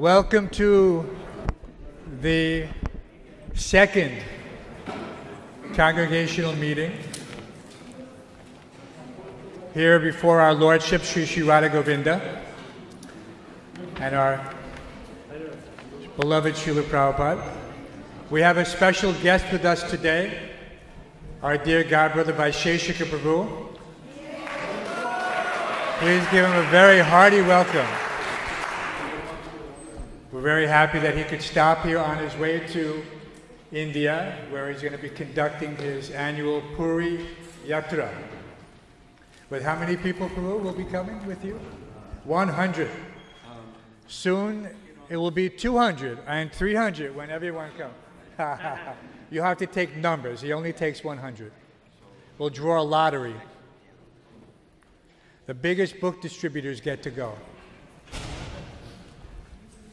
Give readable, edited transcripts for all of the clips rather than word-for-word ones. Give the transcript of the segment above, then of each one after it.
Welcome to the second congregational meeting here before our Lordship Sri Sri Radha Govinda and our beloved Srila Prabhupada. We have a special guest with us today, our dear godbrother Vaisesika Prabhu. Please give him a very hearty welcome. We're very happy that he could stop here on his way to India, where he's going to be conducting his annual Puri Yatra. With how many people, Prabhu, will be coming with you? 100. Soon it will be 200 and 300 when everyone comes. You have to take numbers. He only takes 100. We'll draw a lottery. The biggest book distributors get to go.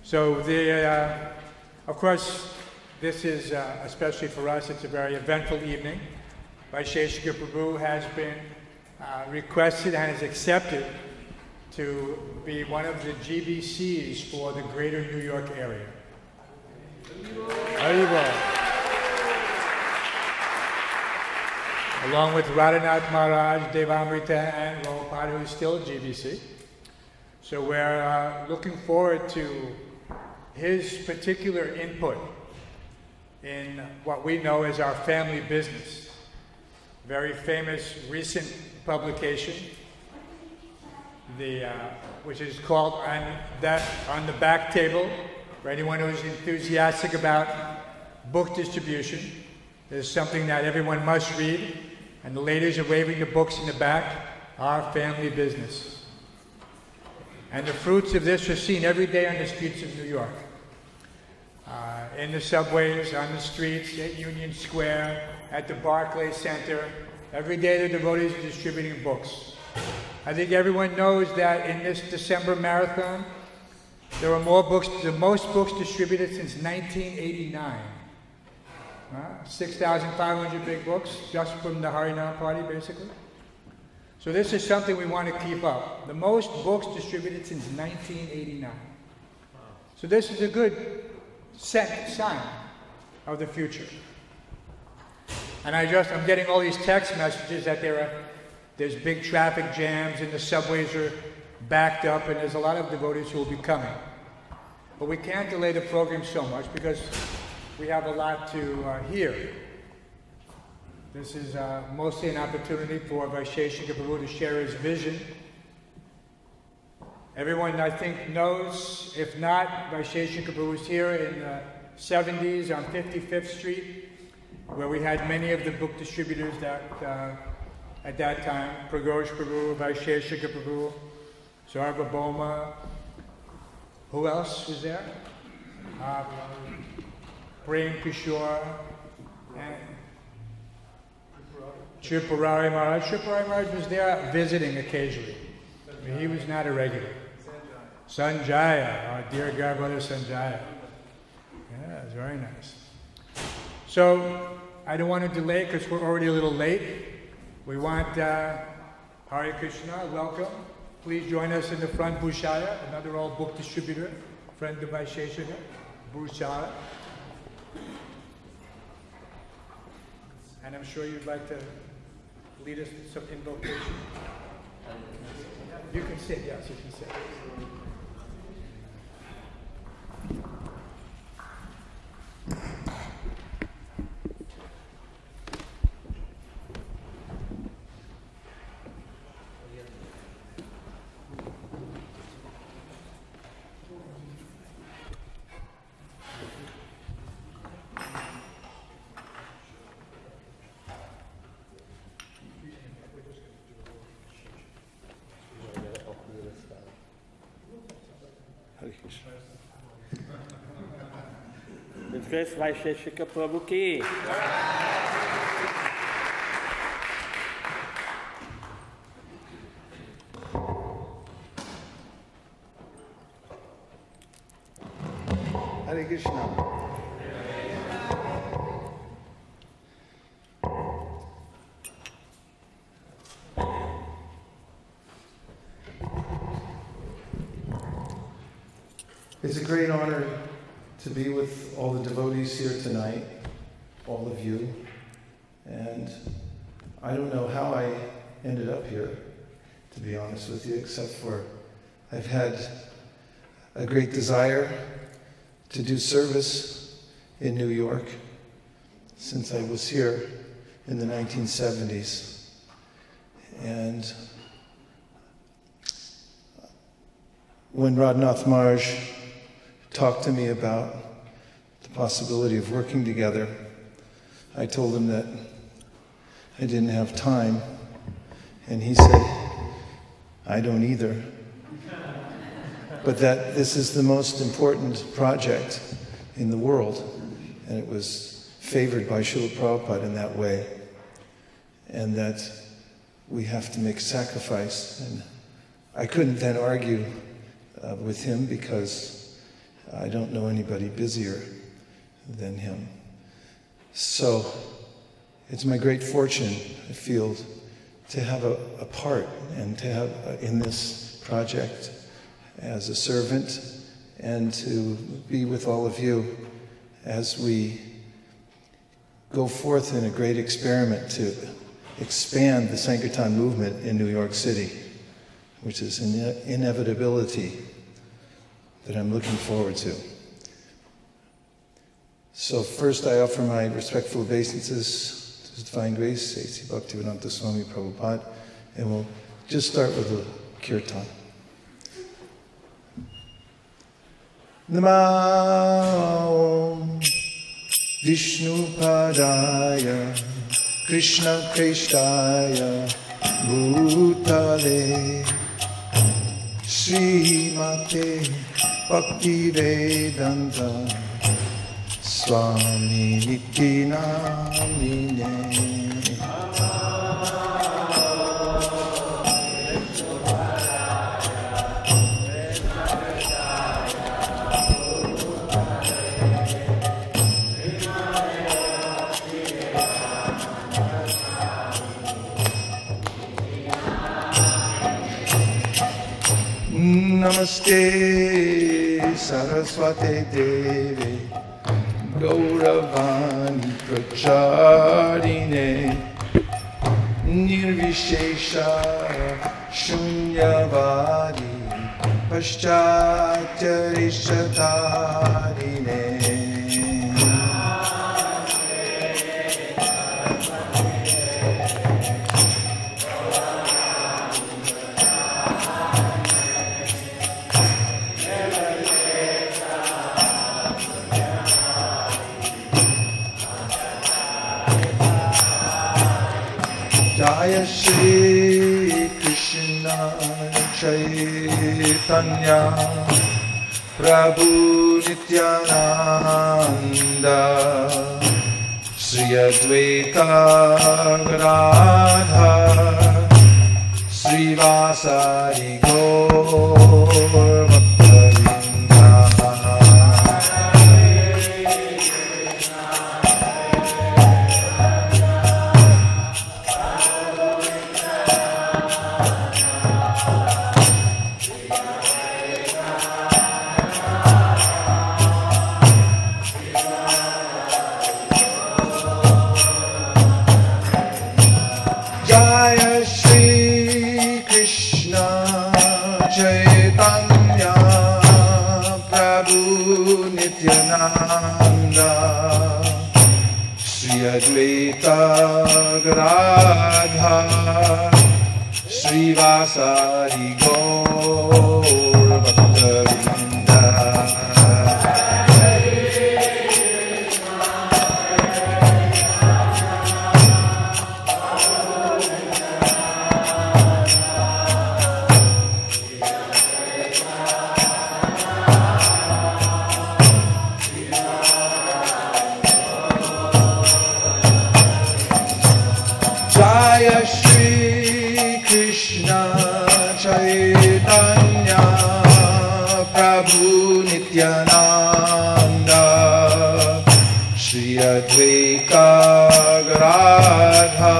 So, of course, this is, especially for us, it's a very eventful evening. Vaisesika Prabhu has been requested and is accepted to be one of the GBCs for the greater New York area. Along with Radhanath Maharaj, Devamrita, and Prabhupada, who is still a GBC. So we're looking forward to his particular input in what we know as our family business. Very famous recent publication, which is called On the Back Table, for anyone who's enthusiastic about book distribution. It's something that everyone must read, and the ladies are waving the books in the back, Our Family Business. And the fruits of this are seen every day on the streets of New York. In the subways, on the streets, at Union Square, at the Barclays Center. Every day the devotees are distributing books. I think everyone knows that in this December marathon, there were more books, the most books distributed since 1989. 6,500 big books, just from the Harinam party, basically. So this is something we want to keep up. The most books distributed since 1989. So this is a good sign of the future. And I'm getting all these text messages that there's big traffic jams and the subways are backed up and there's a lot of devotees who will be coming. But we can't delay the program so much because we have a lot to hear. This is mostly an opportunity for Vaisesika Prabhu to share his vision. Everyone, I think, knows, if not, Vaisesika Prabhu was here in the 70s on 55th Street, where we had many of the book distributors that, at that time, Pragosh Prabhu, Vaisesika Prabhu, Sarvabhauma. Who else was there? Prem Kishore, and Tripurari Maharaj. Tripurari Maharaj was there visiting occasionally. I mean, he was not a regular. Sanjaya, our dear godbrother Sanjaya. Yeah, it's very nice. So, I don't want to delay because we're already a little late. We want Hare-Krishna, welcome. Please join us in the front, Bhushaya, another old book distributor, friend of Vaisesika, Bhushaya. And I'm sure you'd like to lead us to some invocation. You can sit, yes, you can sit. Vaisesika Prabhu ki. Hare-Krishna. It's a great honor to be with all the devotees here tonight, all of you. And I don't know how I ended up here, to be honest with you, except for I've had a great desire to do service in New York since I was here in the 1970s. And when Radhanath Maharaj talked to me about the possibility of working together, I told him that I didn't have time, and he said, I don't either. But that this is the most important project in the world, and it was favored by Srila Prabhupada in that way, and that we have to make sacrifice. And I couldn't then argue with him because I don't know anybody busier than him. So it's my great fortune, I feel, to have a part and to have in this project as a servant, and to be with all of you as we go forth in a great experiment to expand the Sankirtan movement in New York City, which is an inevitability that I'm looking forward to. So first I offer my respectful obeisances to His Divine Grace, A.C. Bhaktivedanta Swami Prabhupada, and we'll just start with a kirtan. Namo Vishnupadaya Krishna Krishtaya Bhutale Srimate Bhaktivedanta Swami Niti Namine. Namaste Saraswate Devi Gauravani Pracharine Nirvishesha Shunyavadi Paschatyarishatarine. Jaya Shri Krishna Chaitanya Prabhu Nityananda Sri Advaita Gadadhara Sri Vasari Gaur Advaita Gadadhara Sri Vasari Gaur Bhakta-vrinda. Jaya Shri Krishna Chaitanya Prabhu Nityananda Sri Advaita Gadadhara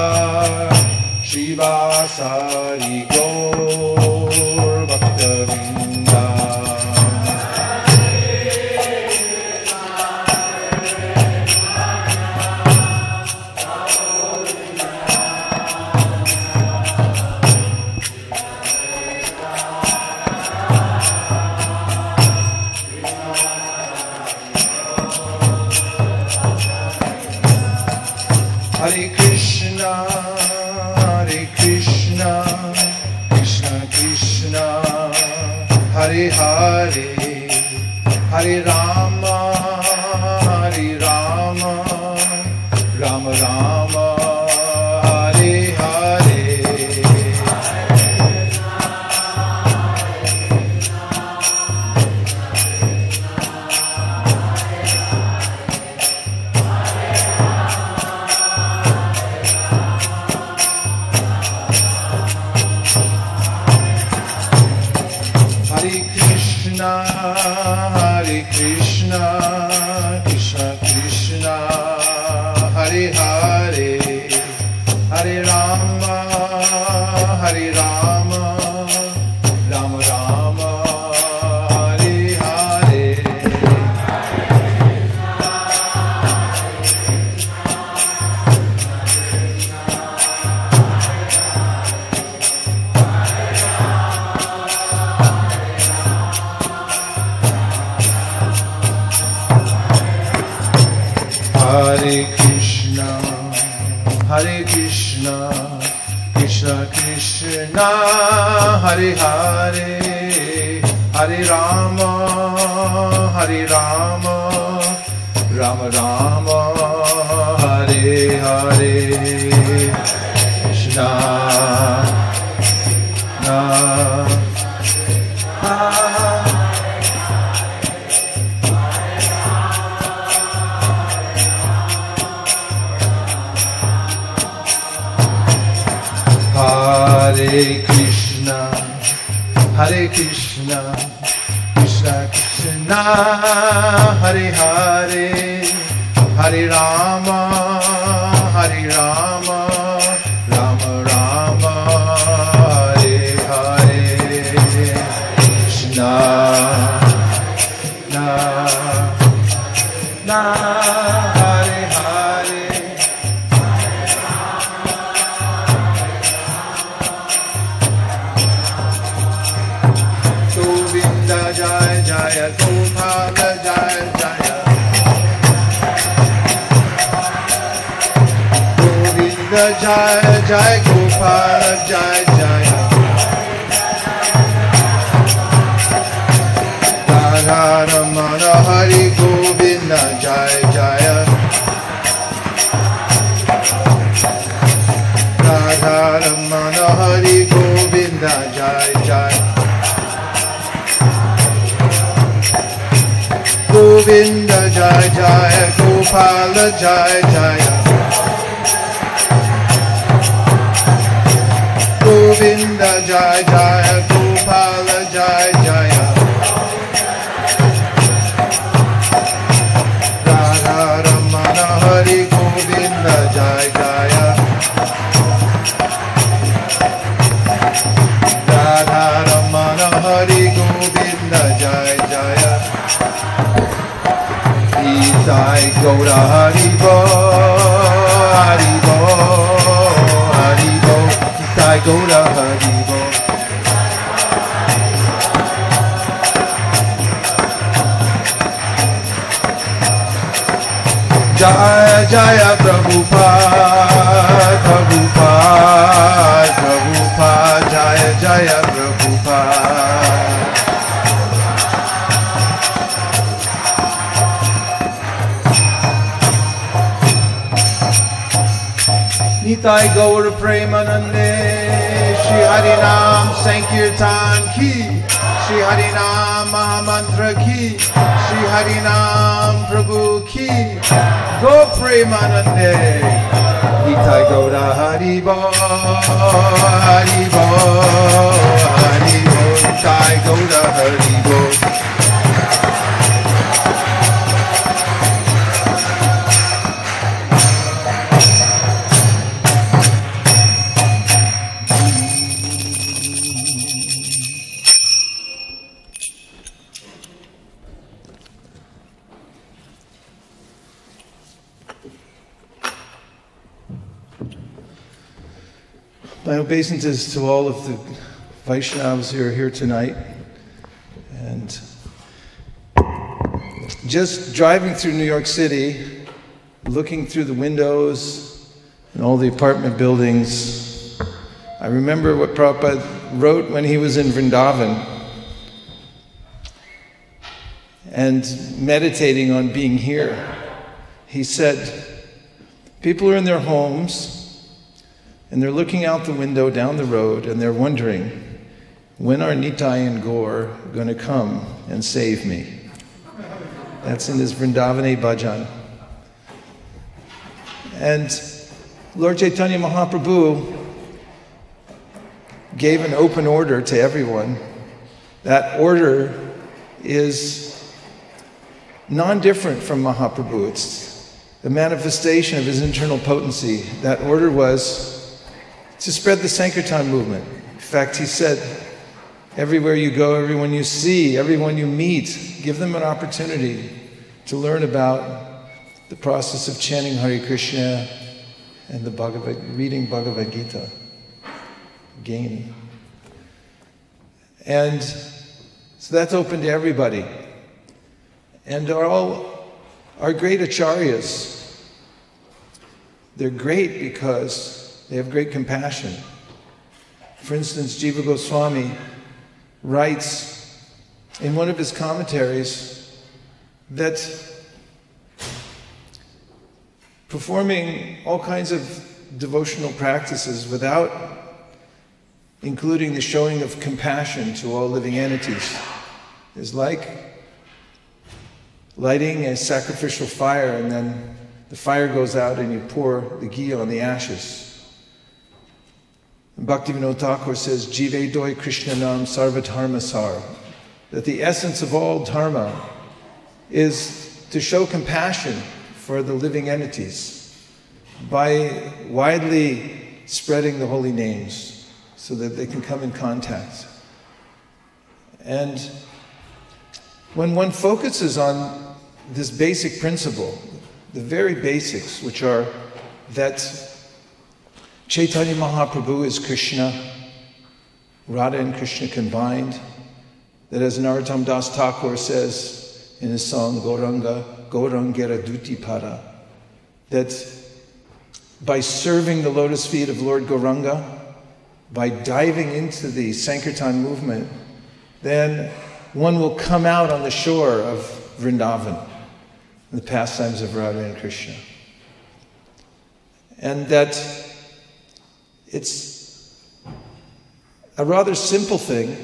Sri Vasari Gaur Bhakta-vrinda. Hare Rama, Hare Rama, Rama Rama, Hare Hare. Hare Krishna, Krishna Krishna, Hare Hare, Hare Rama, Hare Rama, Rama Rama, Hare Hare. Hare Krishna, Krishna Krishna, Hare Hare, Hare Rama, Rama Rama, Hare Hare. Krishna, Hare Krishna, Krishna Krishna, Hare Hare, Hare Rama, Rama Rama, Hare Hare. Krishna, Hare Hare. Jaya Jaya Gopala Jaya Jaya Govinda Jaya Jaya Gopala Jaya Jaya Radha Ramana Hari Govinda Jaya Jaya Radha Ramana Hari Govinda Jaya Jaya Govinda Jaya Jaya Gopala Jaya Jaya Govinda Jaya Jaya Gopala Jaya Jaya Radha Ramana Hari Govinda Jaya Jaya Radha Ramana Hari Govinda Jaya Jaya Sai Gaura Haribo, Haribo, Haribo, Sai Gaura Haribo. Jaya Jaya Prabhupada, Prabhupada, Prabhupada, Jaya Jaya Prabhupada. Nitai Gaur Premanande, Shri Harinam Sankirtan Ki, Shri Harinam Mahamantra Ki, Shri Harinam Prabhu Ki, Go Premanande, Nitai Gaura Haribo, Haribo, Haribo, Nitai Gaura Haribo. My obeisances to all of the Vaishnavas who are here tonight. And just driving through New York City, looking through the windows and all the apartment buildings, I remember what Prabhupada wrote when he was in Vrindavan. and meditating on being here, he said, people are in their homes and they're looking out the window down the road and they're wondering, when are Nitai and Gaur going to come and save me? That's in his Vrindavane Bhajan. And Lord Chaitanya Mahaprabhu gave an open order to everyone. That order is non-different from Mahaprabhu. It's a manifestation of his internal potency. That order was to spread the Sankirtan movement. In fact, he said, everywhere you go, everyone you see, everyone you meet, give them an opportunity to learn about the process of chanting Hare-Krishna and the reading Bhagavad Gita. Gain. And so that's open to everybody. And all our great acharyas, they're great because they have great compassion. For instance, Jiva Goswami writes in one of his commentaries that performing all kinds of devotional practices without including the showing of compassion to all living entities is like lighting a sacrificial fire and then the fire goes out and you pour the ghee on the ashes. Bhaktivinoda Thakur says, Jive doi Krishna nam sarva dharma sar, that the essence of all dharma is to show compassion for the living entities by widely spreading the holy names so that they can come in contact. And when one focuses on this basic principle, the very basics, which are that Chaitanya Mahaprabhu is Krishna, Radha and Krishna combined, that as Narottam Das Thakur says in his song Gauranga, Gaurangera Duti Para, that by serving the lotus feet of Lord Gauranga, by diving into the Sankirtan movement, then one will come out on the shore of Vrindavan, the pastimes of Radha and Krishna. And that it's a rather simple thing.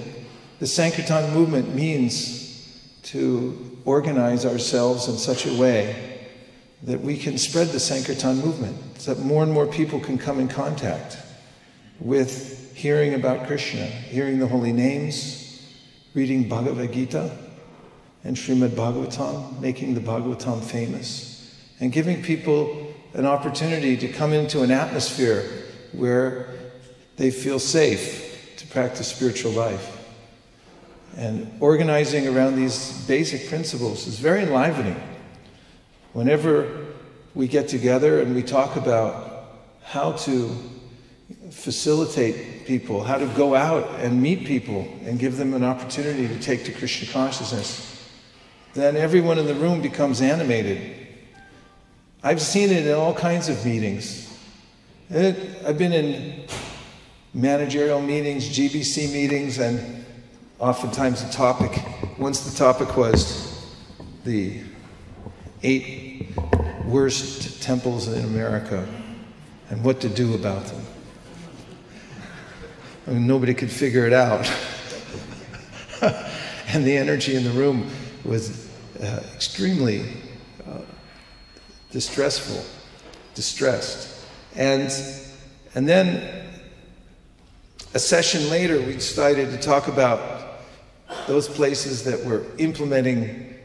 The Sankirtan movement means to organize ourselves in such a way that we can spread the Sankirtan movement, so that more and more people can come in contact with hearing about Krishna, hearing the holy names, reading Bhagavad Gita and Srimad Bhagavatam, making the Bhagavatam famous, and giving people an opportunity to come into an atmosphere where they feel safe to practice spiritual life. And organizing around these basic principles is very enlivening. Whenever we get together and we talk about how to facilitate people, how to go out and meet people and give them an opportunity to take to Krishna consciousness, then everyone in the room becomes animated. I've seen it in all kinds of meetings. I've been in managerial meetings, GBC meetings, and oftentimes once the topic was the 8 worst temples in America and what to do about them. I mean, nobody could figure it out. And the energy in the room was extremely distressed. And then a session later, we decided to talk about those places that were implementing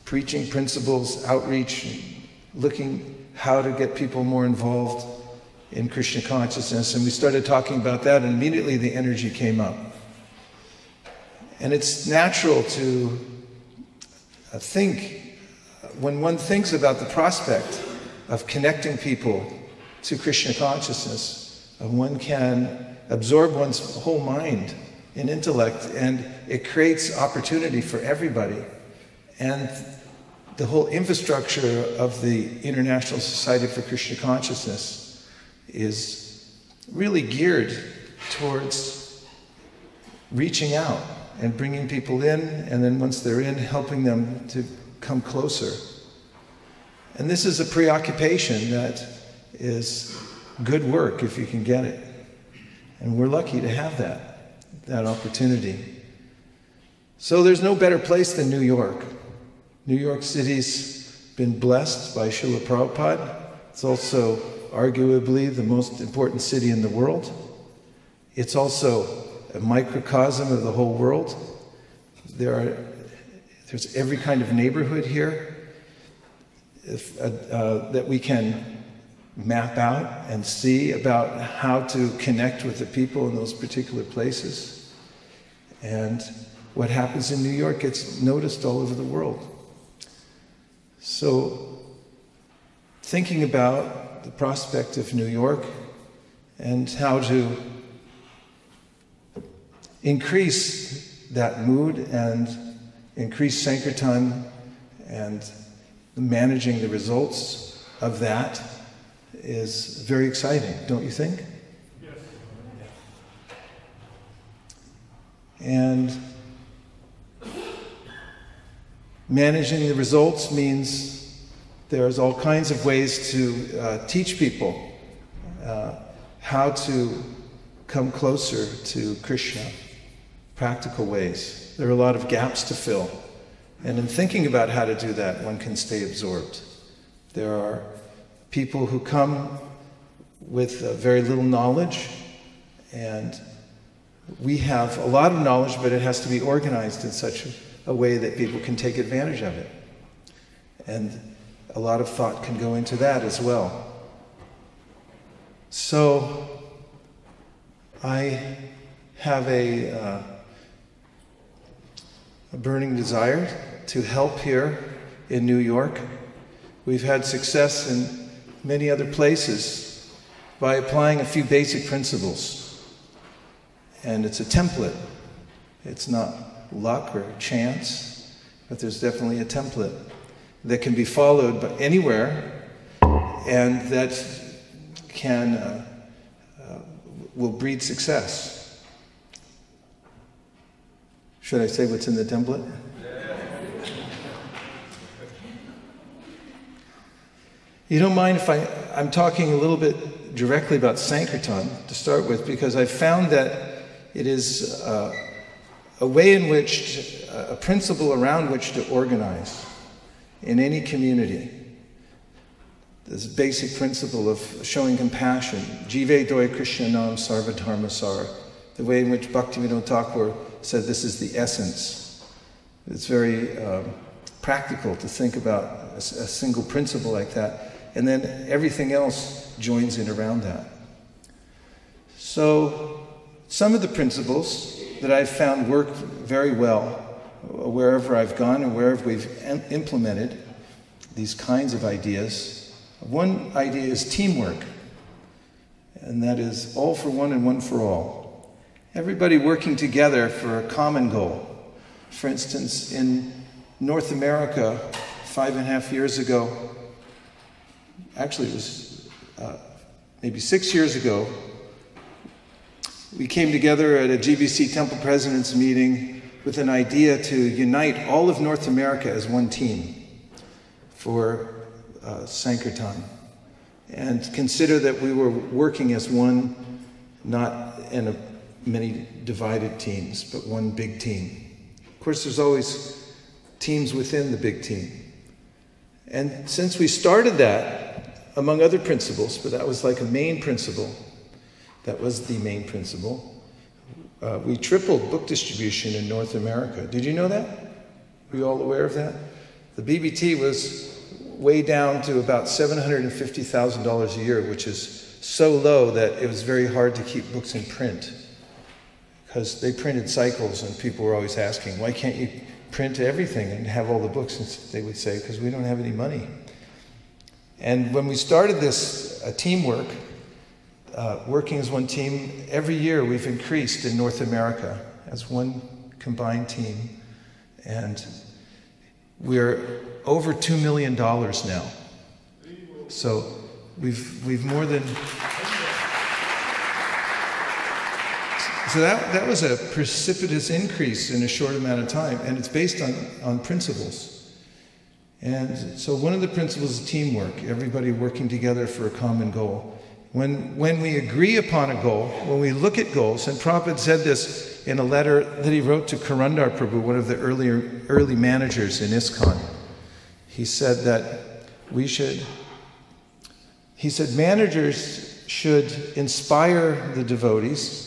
preaching principles, outreach, looking how to get people more involved in Krishna consciousness. And we started talking about that, and immediately the energy came up. And it's natural to think, when one thinks about the prospect of connecting people to Krishna consciousness, one can absorb one's whole mind and intellect, and it creates opportunity for everybody. And the whole infrastructure of the International Society for Krishna Consciousness is really geared towards reaching out and bringing people in, and then once they're in, helping them to come closer. And this is a preoccupation that is good work if you can get it. And we're lucky to have that opportunity. So there's no better place than New York. New York City's been blessed by Srila Prabhupada. It's also arguably the most important city in the world. It's also a microcosm of the whole world. There's every kind of neighborhood here that we can map out and see about how to connect with the people in those particular places. And what happens in New York gets noticed all over the world. So, thinking about the prospect of New York and how to increase that mood and increase Sankirtan and managing the results of that is very exciting, don't you think? Yes. And managing the results means there's all kinds of ways to teach people how to come closer to Krishna, practical ways. There are a lot of gaps to fill. And in thinking about how to do that, one can stay absorbed. There are people who come with very little knowledge, and we have a lot of knowledge, but it has to be organized in such a way that people can take advantage of it. And a lot of thought can go into that as well. So I have a burning desire to help here in New York. We've had success in many other places by applying a few basic principles. And it's a template. It's not luck or chance, but there's definitely a template that can be followed by anywhere, and that will breed success. Should I say what's in the template? You don't mind if I'm talking a little bit directly about Sankirtan to start with, because I've found that it is a way in which, a principle around which to organize in any community. This basic principle of showing compassion, Jive Doi Krishna Nam Sarva Dharma Sar, the way in which Bhaktivinoda Thakur said this is the essence. It's very practical to think about a single principle like that, and then everything else joins in around that. So, some of the principles that I've found work very well wherever I've gone and wherever we've implemented these kinds of ideas. One idea is teamwork, and that is all for one and one for all. Everybody working together for a common goal. For instance, in North America, 5.5 years ago, actually it was maybe 6 years ago, we came together at a GBC Temple President's meeting with an idea to unite all of North America as one team for Sankirtan, and consider that we were working as one, not in many divided teams, but one big team. Of course, there's always teams within the big team. And since we started that, among other principles, but that was like a main principle, that was the main principle, we tripled book distribution in North America. Did you know that? Were you all aware of that? The BBT was way down to about $750,000 a year, which is so low that it was very hard to keep books in print, because they printed cycles and people were always asking, why can't you print everything and have all the books? And they would say, because we don't have any money. And when we started this teamwork, working as one team, every year we've increased in North America as one combined team, and we're over $2 million now. So we've more than So that was a precipitous increase in a short amount of time, and it's based on principles. And so one of the principles is teamwork, everybody working together for a common goal. When we agree upon a goal, when we look at goals, and Prabhupada said this in a letter that he wrote to Karandar Prabhu, one of the early managers in ISKCON. He said that managers should inspire the devotees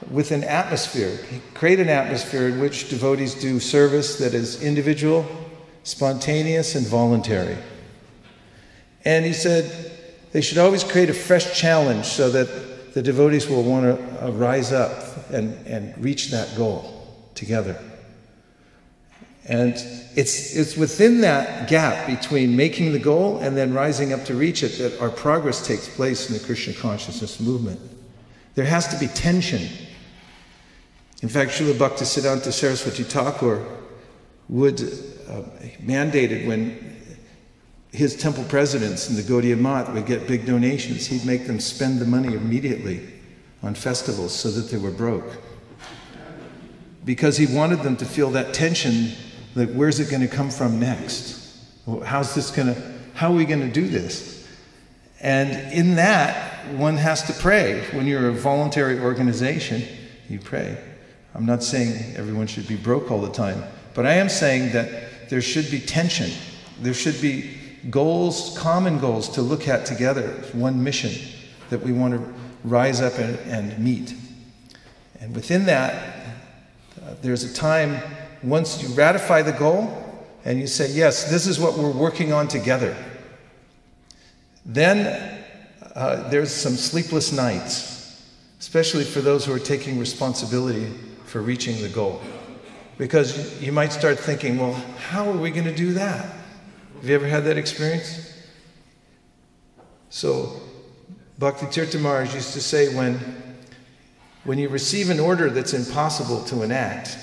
with an atmosphere. Create an atmosphere in which devotees do service that is individual, spontaneous, and voluntary. And he said they should always create a fresh challenge so that the devotees will want to rise up and reach that goal together. And it's within that gap between making the goal and then rising up to reach it that our progress takes place in the Krishna consciousness movement. There has to be tension. In fact, Srila Bhaktisiddhanta Saraswati Thakur would mandated when his temple presidents and the Gaudiya Math would get big donations, he'd make them spend the money immediately on festivals so that they were broke. Because he wanted them to feel that tension, like where's it going to come from next? How are we going to do this? And in that, one has to pray. When you're a voluntary organization, you pray. I'm not saying everyone should be broke all the time, but I am saying that there should be tension. There should be goals, common goals to look at together, one mission that we want to rise up and meet. And within that, there's a time, once you ratify the goal and you say, yes, this is what we're working on together, then there's some sleepless nights, especially for those who are taking responsibility for reaching the goal. Because you might start thinking, well, how are we going to do that? Have you ever had that experience? So, Bhakti Tirtha Maharaj used to say, when you receive an order that's impossible to enact,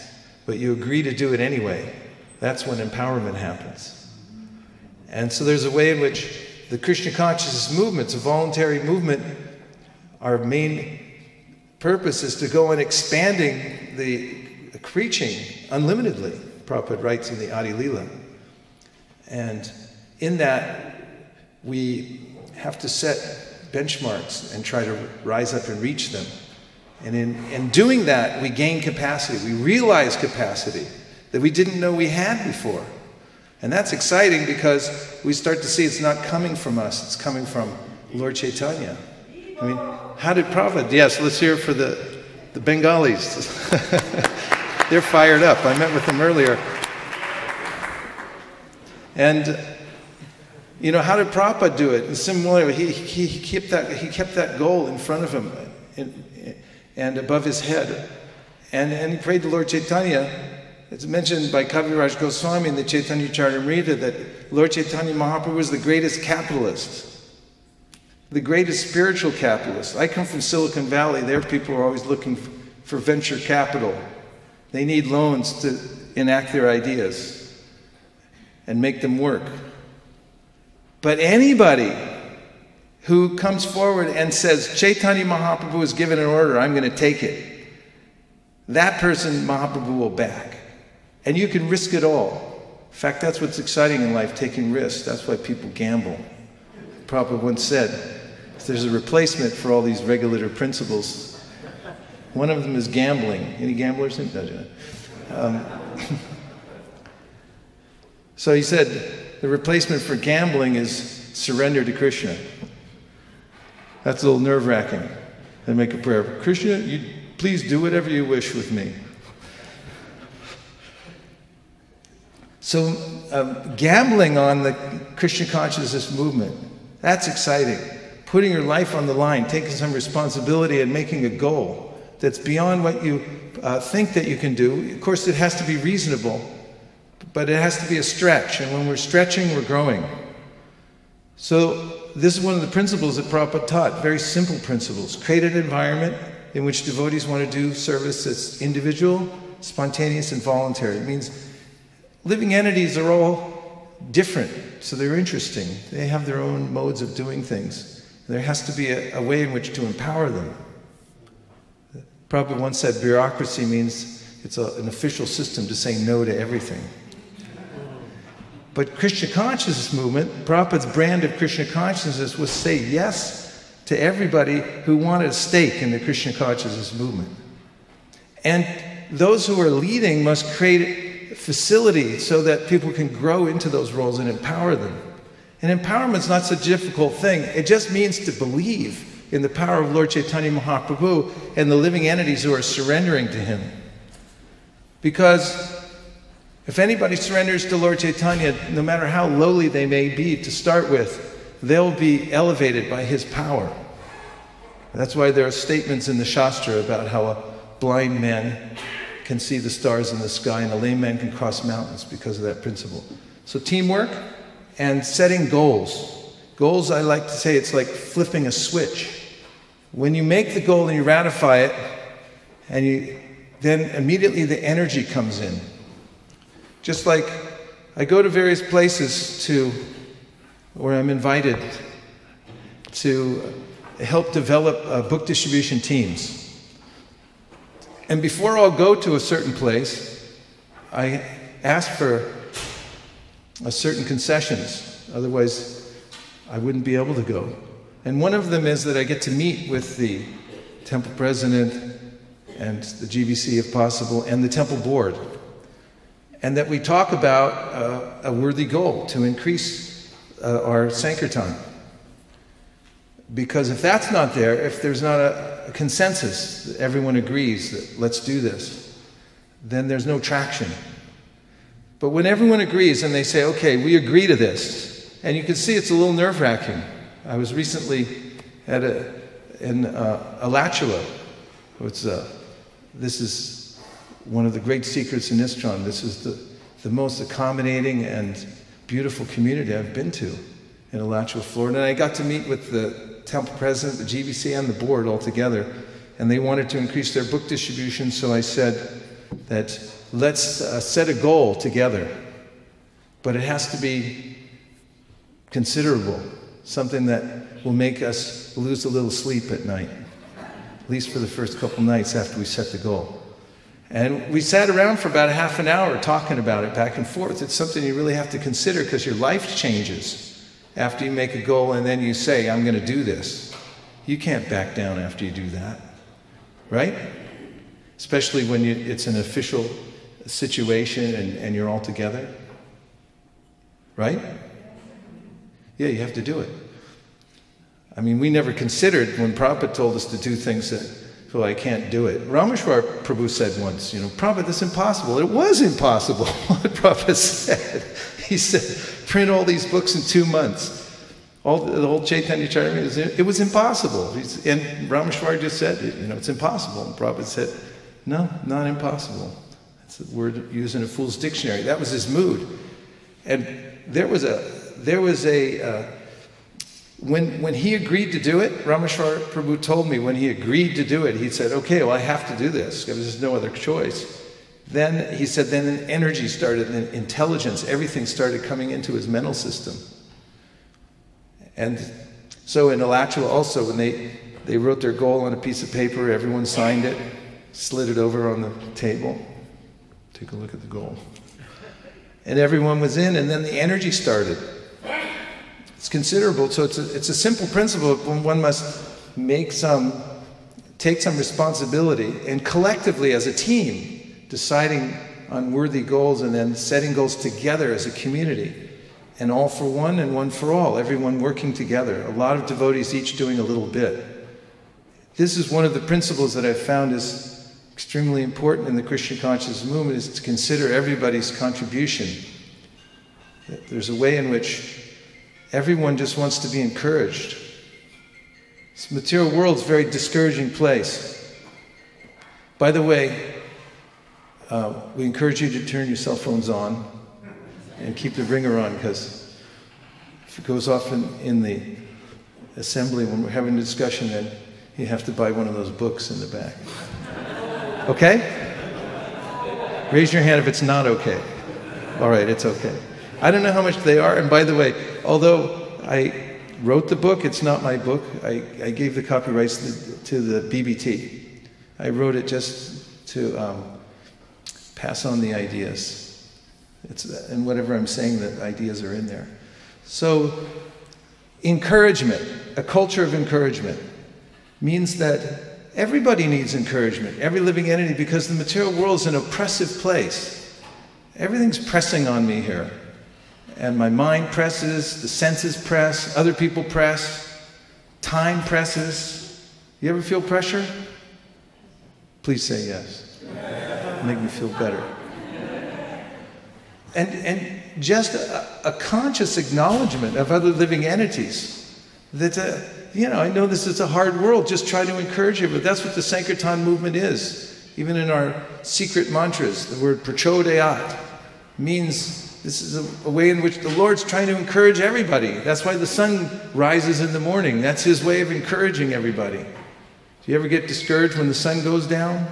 but you agree to do it anyway, that's when empowerment happens. And so there's a way in which the Krishna consciousness movement, it's a voluntary movement. Our main purpose is to go on expanding the preaching unlimitedly, Prabhupada writes in the Adi Leela. And in that, we have to set benchmarks and try to rise up and reach them. And in doing that, we gain capacity. We realize capacity that we didn't know we had before. And that's exciting because we start to see it's not coming from us, it's coming from Lord Chaitanya. I mean, how did Prabhupada? Yes, let's hear it for the Bengalis. They're fired up. I met with them earlier. And, how did Prabhupada do it? Similarly, he kept that goal in front of him and above his head. And he prayed to Lord Chaitanya. It's mentioned by Kaviraj Goswami in the Chaitanya Charitamrita that Lord Chaitanya Mahaprabhu was the greatest capitalist, the greatest spiritual capitalist. I come from Silicon Valley. There people are always looking for venture capital. They need loans to enact their ideas and make them work. But anybody who comes forward and says, Chaitanya Mahaprabhu has given an order, I'm going to take it, that person Mahaprabhu will back. And you can risk it all. In fact, that's what's exciting in life, taking risks. That's why people gamble. Prabhupada once said, there's a replacement for all these regulative principles. One of them is gambling. Any gamblers? So he said, the replacement for gambling is surrender to Krishna. That's a little nerve-wracking. Then make a prayer. Krishna, please do whatever you wish with me. So gambling on the Krishna consciousness movement, that's exciting. Putting your life on the line, taking some responsibility and making a goal that's beyond what you think that you can do. Of course, it has to be reasonable, but it has to be a stretch. And when we're stretching, we're growing. So this is one of the principles that Prabhupada taught, very simple principles. Create an environment in which devotees want to do service that's individual, spontaneous, and voluntary. It means living entities are all different, so they're interesting. They have their own modes of doing things. There has to be a way in which to empower them. Prabhupada once said bureaucracy means it's an official system to say no to everything. But Krishna consciousness movement, Prabhupada's brand of Krishna consciousness was say yes to everybody who wanted a stake in the Krishna consciousness movement. And those who are leading must create a facility so that people can grow into those roles and empower them. And empowerment's not such a difficult thing. It just means to believe in the power of Lord Chaitanya Mahaprabhu and the living entities who are surrendering to him. Because if anybody surrenders to Lord Chaitanya, no matter how lowly they may be to start with, they'll be elevated by his power. That's why there are statements in the Shastra about how a blind man can see the stars in the sky and a lame man can cross mountains because of that principle. So teamwork and setting goals. Goals, I like to say, it's like flipping a switch. When you make the goal and you ratify it, and then immediately the energy comes in. Just like I go to various places where I'm invited to help develop book distribution teams. And before I'll go to a certain place, I ask for a certain concessions. Otherwise, I wouldn't be able to go. And one of them is that I get to meet with the temple president and the GBC, if possible, and the temple board. And that we talk about a worthy goal to increase our Sankirtan. Because if that's not there, if there's not a consensus that everyone agrees that let's do this, then there's no traction. But when everyone agrees and they say, okay, we agree to this, and you can see it's a little nerve-wracking. I was recently at in Alachua. This is one of the great secrets in ISKCON. This is the most accommodating and beautiful community I've been to in Alachua, Florida. And I got to meet with the temple president, the GBC, and the board all together. And they wanted to increase their book distribution, so I said that let's set a goal together. But it has to be considerable, something that will make us lose a little sleep at night, at least for the first couple nights after we set the goal. And we sat around for about a half an hour talking about it back and forth. It's something you really have to consider because your life changes after you make a goal and then you say, I'm going to do this. You can't back down after you do that, right? Especially when it's an official situation and you're all together, right? Yeah, you have to do it. I mean, we never considered when Prabhupada told us to do things that, well, I can't do it. Rameshwar Prabhu said once, Prabhupada, that's impossible. It was impossible, what Prabhupada said. He said, print all these books in 2 months. The whole Chaitanya Charitamrita, it was impossible. And Rameshwar just said, it's impossible. And Prabhupada said, no, not impossible. That's a word used in a fool's dictionary. That was his mood. And when he agreed to do it, Rameshwar Prabhu told me when he agreed to do it, he said, okay, well, I have to do this because there's no other choice. Then he said, then an energy started, an intelligence, everything started coming into his mental system. And so in Alachua also, when they wrote their goal on a piece of paper, everyone signed it, slid it over on the table. Take a look at the goal. And everyone was in, and then the energy started. It's considerable, so it's a simple principle. One must take some responsibility, and collectively as a team, deciding on worthy goals and then setting goals together as a community. And all for one and one for all, everyone working together. A lot of devotees each doing a little bit. This is one of the principles that I've found is extremely important in the Krishna consciousness movement, is to consider everybody's contribution. There's a way in which everyone just wants to be encouraged. This material world is a very discouraging place. By the way, we encourage you to turn your cell phones on and keep the ringer on, because if it goes off in the assembly when we're having a discussion, then you have to buy one of those books in the back. Okay? Raise your hand if it's not okay. All right, it's okay. I don't know how much they are, and by the way, although I wrote the book, it's not my book. I gave the copyrights to the BBT. I wrote it just to pass on the ideas. And whatever I'm saying, the ideas are in there. So, encouragement, a culture of encouragement, means that everybody needs encouragement, every living entity, because the material world is an oppressive place. Everything's pressing on me here. And my mind presses, the senses press, other people press, time presses. You ever feel pressure? Please say yes. Make me feel better. And just a conscious acknowledgement of other living entities. That, I know this is a hard world, just try to encourage you, but that's what the Sankirtan movement is. Even in our secret mantras, the word prachodayat means this is a way in which the Lord's trying to encourage everybody. That's why the sun rises in the morning. That's his way of encouraging everybody. Do you ever get discouraged when the sun goes down?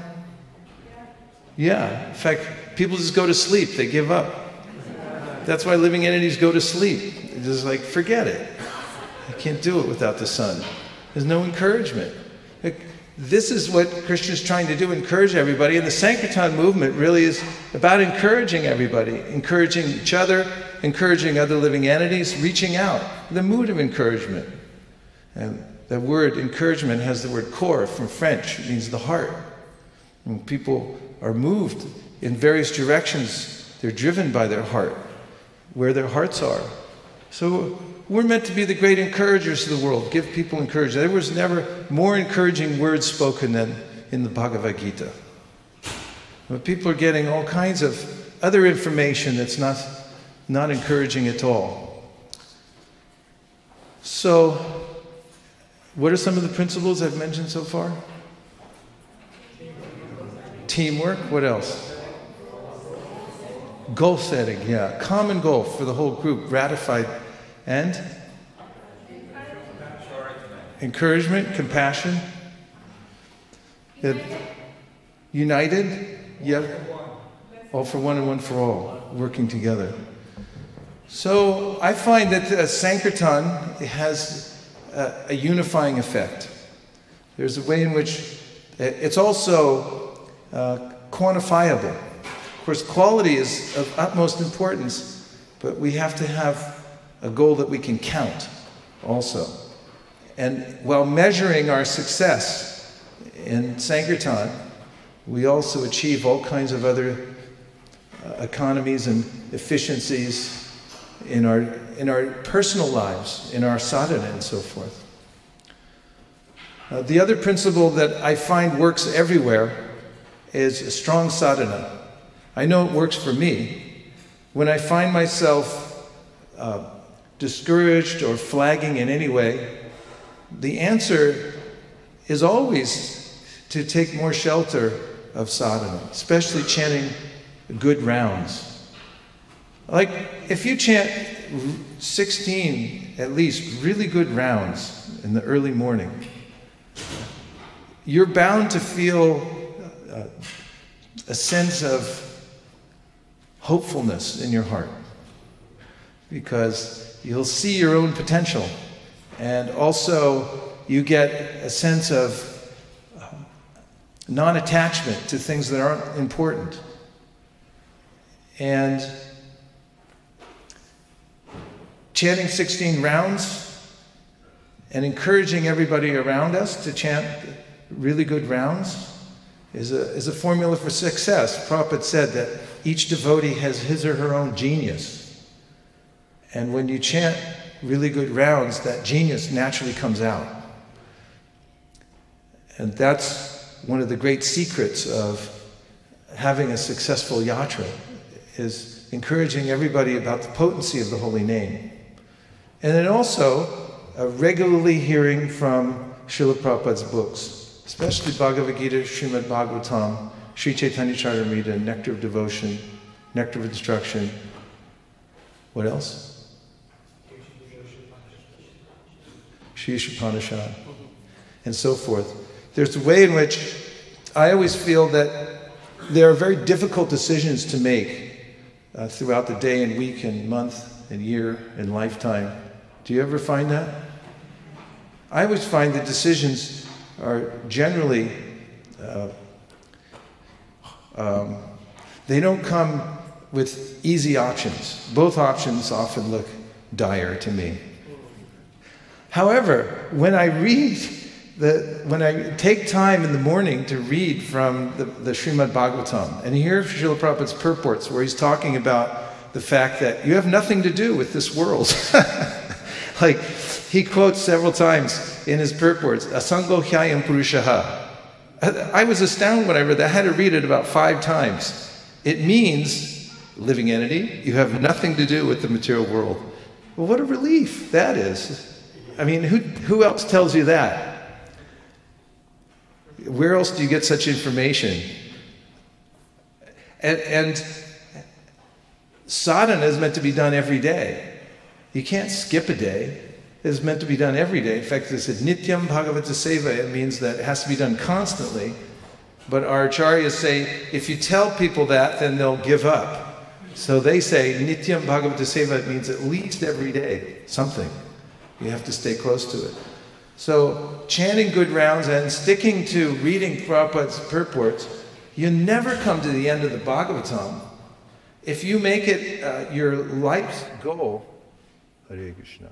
Yeah. In fact, people just go to sleep. They give up. That's why living entities go to sleep. It's just like, forget it. I can't do it without the sun. There's no encouragement. This is what Krishna is trying to do, encourage everybody. And the Sankirtan movement really is about encouraging everybody, encouraging each other, encouraging other living entities, reaching out. The mood of encouragement. And the word encouragement has the word cor from French. It means the heart. When people are moved in various directions, they're driven by their heart, where their hearts are. So we're meant to be the great encouragers of the world, give people encouragement. There was never more encouraging words spoken than in the Bhagavad Gita. But people are getting all kinds of other information that's not encouraging at all. So, what are some of the principles I've mentioned so far? Teamwork. What else? Goal setting, yeah. Common goal for the whole group, ratified. And? Encouragement, compassion. United, yeah. All for one and one for all, working together. So I find that Sankirtan has a unifying effect. There's a way in which it's also quantifiable. Of course, quality is of utmost importance, but we have to have a goal that we can count also. And while measuring our success in Sankirtan, we also achieve all kinds of other economies and efficiencies in our personal lives, in our sadhana and so forth. The other principle that I find works everywhere is a strong sadhana. I know it works for me. When I find myself discouraged or flagging in any way, the answer is always to take more shelter of sadhana, especially chanting good rounds. Like, if you chant 16, at least, really good rounds in the early morning, you're bound to feel a sense of hopefulness in your heart, because you'll see your own potential, and also you get a sense of non-attachment to things that aren't important. And chanting 16 rounds and encouraging everybody around us to chant really good rounds is a formula for success. Prabhupada said that each devotee has his or her own genius. And when you chant really good rounds, that genius naturally comes out. And that's one of the great secrets of having a successful yatra, is encouraging everybody about the potency of the holy name. And then also regularly hearing from Srila Prabhupada's books, especially Bhagavad Gita, Srimad Bhagavatam, Sri Chaitanya Charitamrita, Nectar of Devotion, Nectar of Instruction. What else? Shri Upanishad, and so forth. There's a way in which I always feel that there are very difficult decisions to make throughout the day and week and month and year and lifetime. Do you ever find that? I always find that decisions are generally they don't come with easy options. Both options often look dire to me. However, when I take time in the morning to read from the Srimad Bhagavatam and hear Srila Prabhupada's purports where he's talking about the fact that you have nothing to do with this world. Like, he quotes several times in his purports, Asango Hyayam Purushaha. I was astounded when I read that. I had to read it about 5 times. It means, living entity, you have nothing to do with the material world. Well, what a relief that is. I mean, who else tells you that? Where else do you get such information? And sadhana is meant to be done every day. You can't skip a day. It's meant to be done every day. In fact, it said nityam bhagavata seva. It means that it has to be done constantly. But our acharyas say, if you tell people that, then they'll give up. So they say nityam bhagavata seva. It means at least every day, something. You have to stay close to it. So chanting good rounds and sticking to reading Prabhupada's purports, you never come to the end of the Bhagavatam. If you make it your life's goal, Hare-Krishna.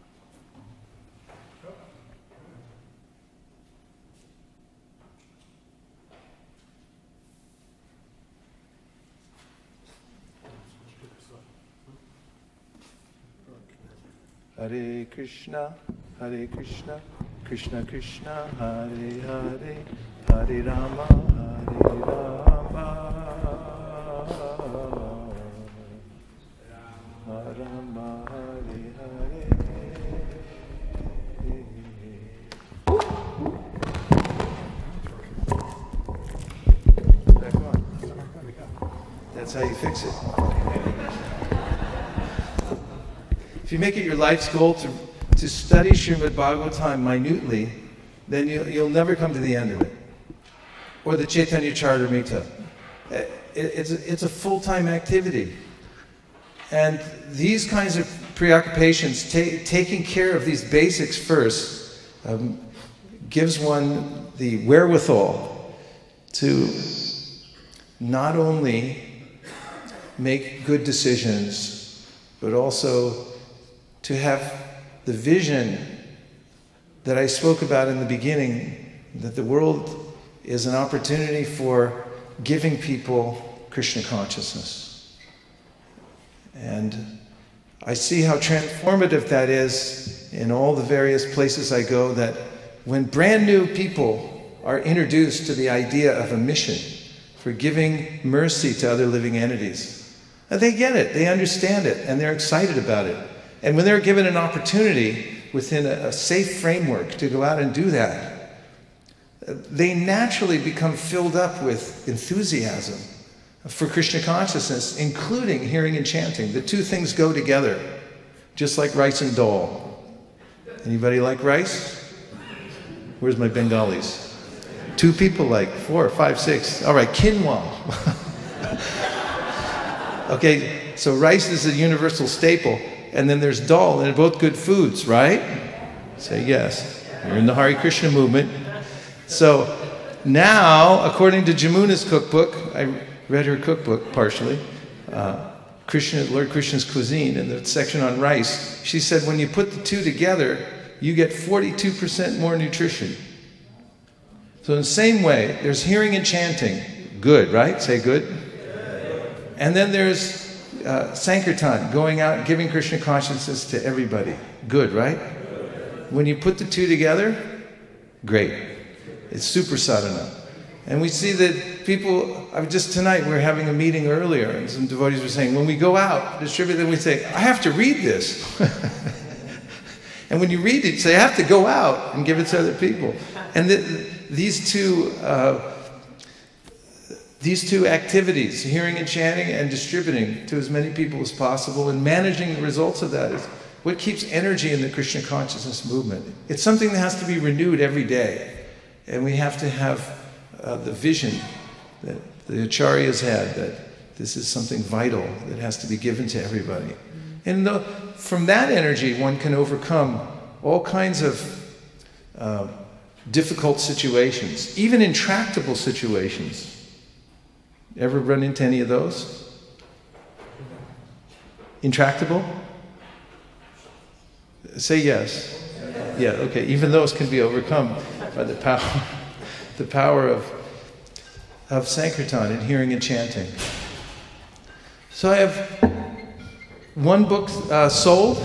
Hare Krishna, Krishna Krishna, Hare Hare, Hare Rama, Hare Rama, Rama Hare Hare. Back on. That's how you fix it. If you make it your life's goal to study Srimad Bhagavatam minutely, then you'll never come to the end of it. Or the Chaitanya Charitamrita. It's a full-time activity. And these kinds of preoccupations, taking care of these basics first, gives one the wherewithal to not only make good decisions, but also to have the vision that I spoke about in the beginning, that the world is an opportunity for giving people Krishna consciousness. And I see how transformative that is in all the various places I go, that when brand new people are introduced to the idea of a mission for giving mercy to other living entities, they get it, they understand it, and they're excited about it. And when they're given an opportunity within a safe framework to go out and do that, they naturally become filled up with enthusiasm for Krishna consciousness, including hearing and chanting. The two things go together, just like rice and dal. Anybody like rice? Where's my Bengalis? 2 people like, 4, 5, 6. All right, quinoa. Okay, so rice is a universal staple. And then there's dal, and they're both good foods, right? Say yes. You're in the Hare-Krishna movement. So now, according to Jamuna's cookbook, I read her cookbook partially, Lord Krishna's cuisine, in the section on rice, she said when you put the two together, you get 42% more nutrition. So in the same way, there's hearing and chanting. Good, right? Say good. And then there's Sankirtan, going out and giving Krishna consciousness to everybody. Good, right? When you put the two together, great. It's super sadhana. And we see that people, just tonight we were having a meeting earlier, and some devotees were saying, when we go out, distribute them, we say, I have to read this. And when you read it, you say, I have to go out and give it to other people. And these two activities, hearing and chanting and distributing to as many people as possible, and managing the results of that, is what keeps energy in the Krishna consciousness movement. It's something that has to be renewed every day. And we have to have the vision that the acharyas had, that this is something vital that has to be given to everybody. And from that energy, one can overcome all kinds of difficult situations, even intractable situations. Ever run into any of those? Intractable? Say yes. Yeah, okay. Even those can be overcome by the power of Sankirtan and hearing and chanting. So I have one book sold.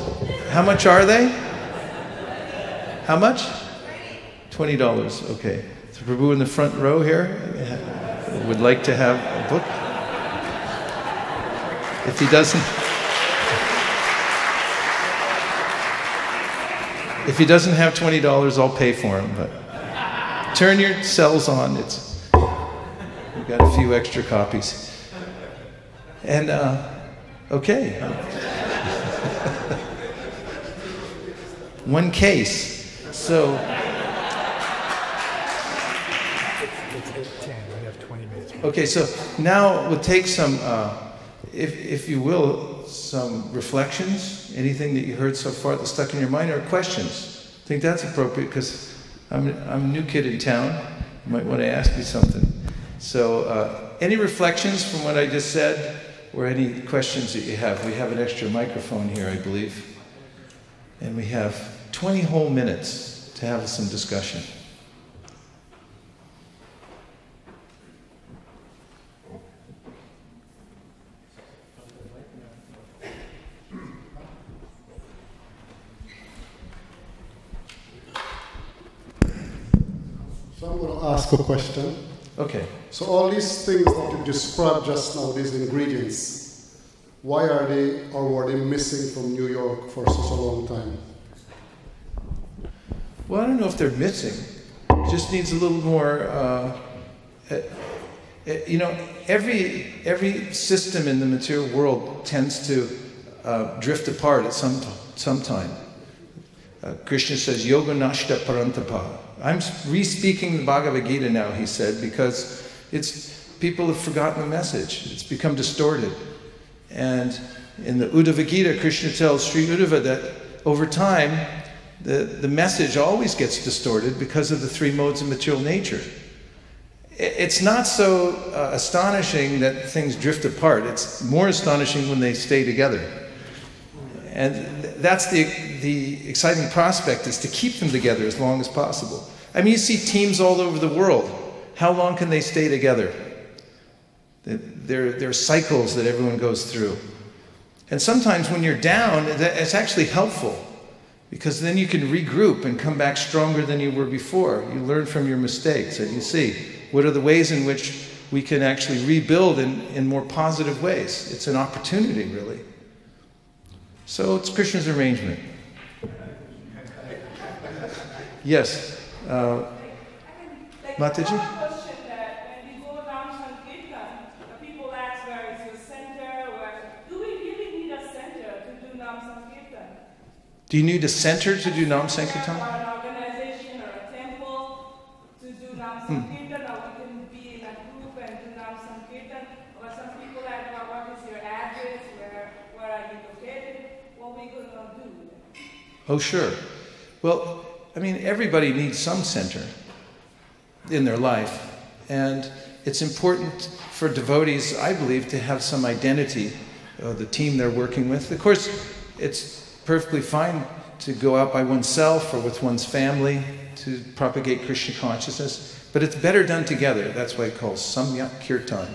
How much are they? How much? $20. Okay. So Prabhu in the front row here would like to have a book. If he doesn't have $20, I'll pay for him. But turn your cells on. We've got a few extra copies. And okay. One case. So. It's 8:10. We have 20 minutes. Okay, so now we'll take some, if you will, some reflections. Anything that you heard so far that's stuck in your mind, or questions. I think that's appropriate because I'm a new kid in town. You might want to ask me something. So, any reflections from what I just said, or any questions that you have? We have an extra microphone here, I believe. And we have 20 whole minutes to have some discussion. So I'm going to ask a question. Okay. So all these things that you described just now, these ingredients, why are they, or were they missing from New York for such a long time? Well, I don't know if they're missing. It just needs a little more, every system in the material world tends to drift apart at some time. Krishna says, Yoga Nashta Parantapa. I'm re-speaking the Bhagavad Gita now, he said, because people have forgotten the message. It's become distorted. And in the Uddhava Gita, Krishna tells Sri Uddhava that over time, the message always gets distorted because of the three modes of material nature. It's not so astonishing that things drift apart. It's more astonishing when they stay together. And that's the exciting prospect, is to keep them together as long as possible. I mean, you see teams all over the world. How long can they stay together? There are cycles that everyone goes through. And sometimes when you're down, it's actually helpful, because then you can regroup and come back stronger than you were before. You learn from your mistakes, and you see what are the ways in which we can actually rebuild in more positive ways. It's an opportunity, really. So it's Krishna's arrangement. Yes. Mataji? Do you need a center to do Nam Sankirtan? Or an organization or a temple to do Nam Sankirtan, or we can be in a group and do Nam Sankirtan. Or some people ask, well, what is your address? Where are you located? What are we going to do? Oh, sure. Well, I mean, everybody needs some center in their life. And it's important for devotees, I believe, to have some identity, the team they're working with. Of course, it's perfectly fine to go out by oneself or with one's family to propagate Krishna consciousness, but it's better done together. That's why it's called Samyak Kirtan.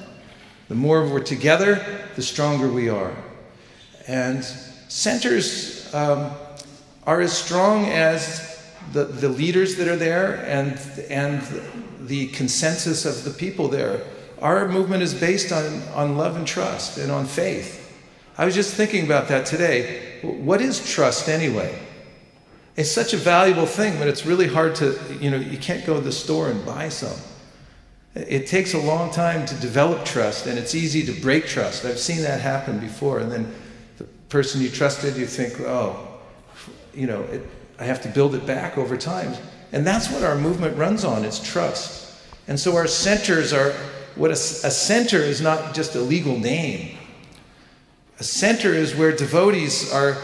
The more we're together, the stronger we are. And centers are as strong as the leaders that are there and the consensus of the people there. Our movement is based on love and trust and on faith. I was just thinking about that today. What is trust anyway? It's such a valuable thing, but it's really hard to, you can't go to the store and buy some. It takes a long time to develop trust, and it's easy to break trust. I've seen that happen before, and then the person you trusted, you think, I have to build it back over time. And that's what our movement runs on, it's trust. And so our centers are, a center is not just a legal name. A center is where devotees are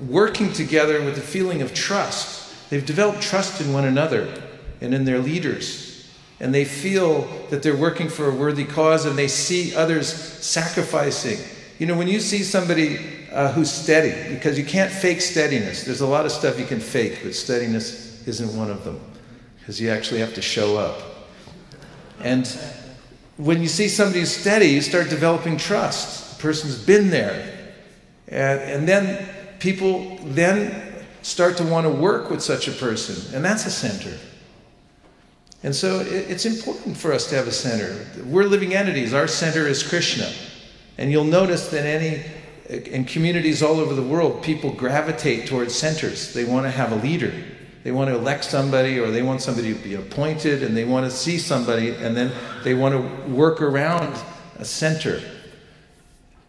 working together with a feeling of trust. They've developed trust in one another. and in their leaders. And they feel that they're working for a worthy cause, and they see others sacrificing. You know, when you see somebody who's steady, because you can't fake steadiness. There's a lot of stuff you can fake, but steadiness isn't one of them, because you actually have to show up. And when you see somebody who's steady, you start developing trust. The person's been there. And then people then start to want to work with such a person, and that's a center. And so it's important for us to have a center. We're living entities. Our center is Krishna. And you'll notice that in communities all over the world, people gravitate towards centers. They want to have a leader. They want to elect somebody, or they want somebody to be appointed, and they want to see somebody, and then they want to work around a center.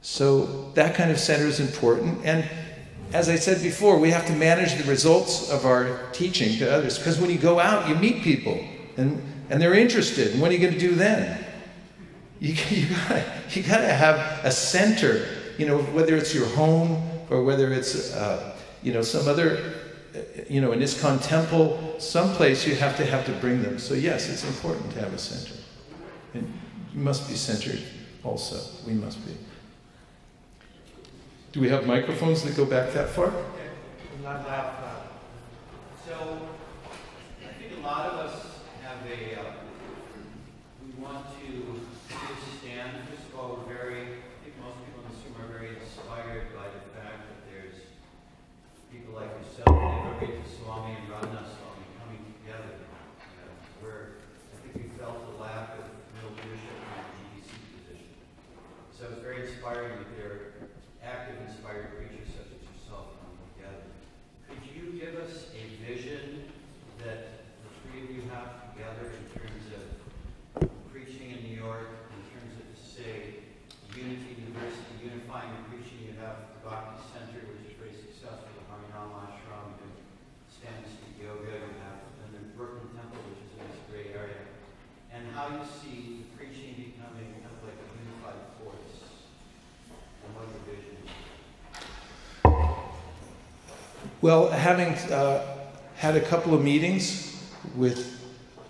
So that kind of center is important. And as I said before, we have to manage the results of our teaching to others. Because when you go out, you meet people, and they're interested. And what are you going to do then? You gotta have a center, you know, whether it's your home or whether it's, you know, some other, you know, an ISKCON temple, someplace you have to bring them. So yes, it's important to have a center. And you must be centered also. We must be. Do we have microphones that go back that far? Not that far. So, I think a lot of us have we want to stand. First of all, I think most people in this room are very inspired by the fact that there's people like yourself, Vaisesika and Radhanath Swami coming together. I think we felt the lack of real leadership in the GBC position. So it's very inspiring that there are active, inspired preachers such as yourself coming together. Could you give us a vision that the three of you have together in terms of preaching in New York, in terms of, say, Unity University, unifying the preaching? You have the Bhakti Center, which is very successful, the Harinam Ashram, and Stanistic Yoga, you have and the Brooklyn Temple, which is in this great area. And how you see the preaching becoming kind of like a unified force, and what your vision is. Well, having had a couple of meetings with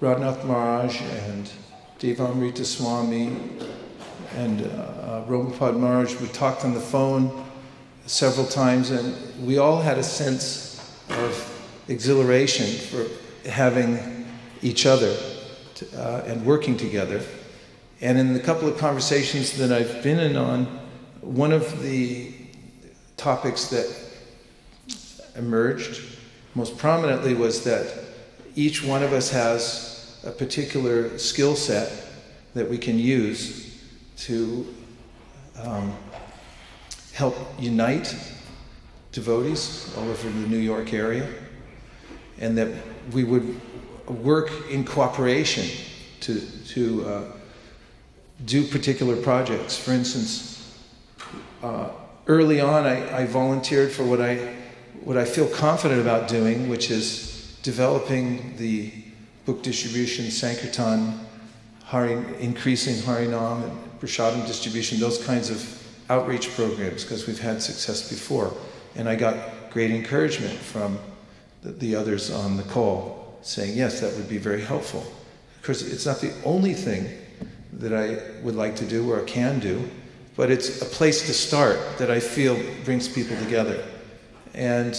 Radhanath Maharaj and Devamrita Swami and Prabhupada Maharaj, we talked on the phone several times, and we all had a sense of exhilaration for having each other and working together. And in the couple of conversations that I've been in on, one of the topics that emerged most prominently was that each one of us has a particular skill set that we can use to help unite devotees all over the New York area, and that we would work in cooperation to do particular projects. For instance, early on I volunteered for what I feel confident about doing, which is developing the book distribution, Sankirtan, increasing Harinam and Prashadam distribution, those kinds of outreach programs, because we've had success before. And I got great encouragement from the others on the call, saying, yes, that would be very helpful. Of course, it's not the only thing that I would like to do or can do, but it's a place to start that I feel brings people together. And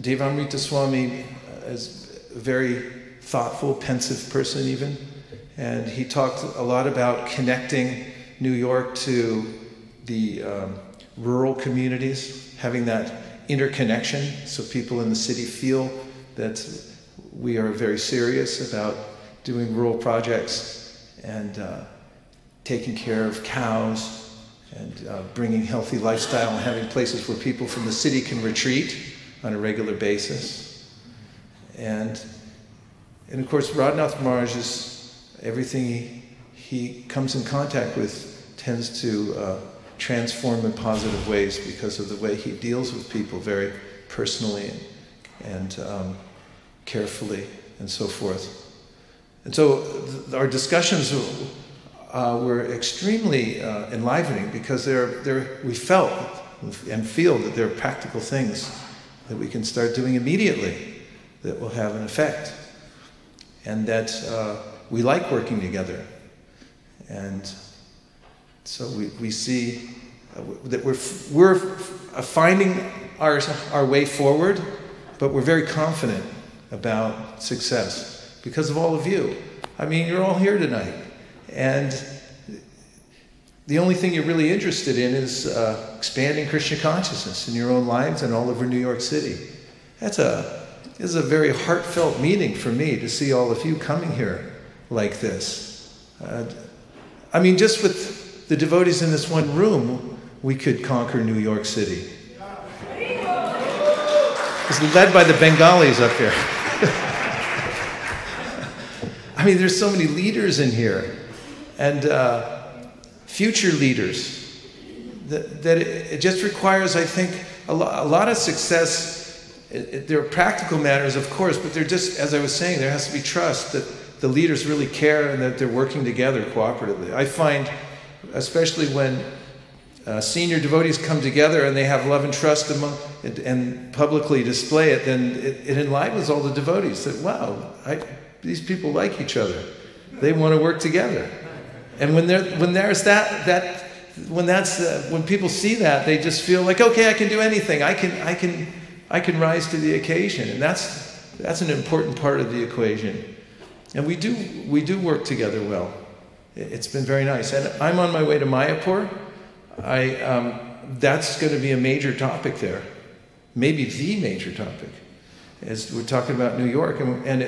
Devamrita Swami is a very thoughtful, pensive person even, and he talked a lot about connecting New York to the rural communities, having that interconnection so people in the city feel that we are very serious about doing rural projects and taking care of cows and bringing healthy lifestyle and having places where people from the city can retreat on a regular basis. And of course, Radhanath Maharaj is everything he comes in contact with tends to transform in positive ways because of the way he deals with people very personally and carefully and so forth. And so our discussions were extremely enlivening because we felt and feel that there are practical things that we can start doing immediately that will have an effect. and that we like working together. And so we see that we're finding our way forward, but we're very confident about success because of all of you. I mean, you're all here tonight, and the only thing you're really interested in is expanding Krishna consciousness in your own lives and all over New York City. This is a very heartfelt meeting for me to see all of you coming here like this. I mean, just with the devotees in this one room, we could conquer New York City. It's led by the Bengalis up here. I mean, there's so many leaders in here, and future leaders, that it just requires, I think, a lot of success. There are practical matters, of course, but they're just, as I was saying, there has to be trust that the leaders really care and that they're working together cooperatively. I find, especially when senior devotees come together and they have love and trust among and publicly display it, then it enlivens all the devotees that, wow, these people like each other. They want to work together. And when people see that, they just feel like, okay, I can do anything. I can rise to the occasion. And that's an important part of the equation. And we do work together well. It's been very nice. And I'm on my way to Mayapur. That's going to be a major topic there. Maybe the major topic. As we're talking about New York. And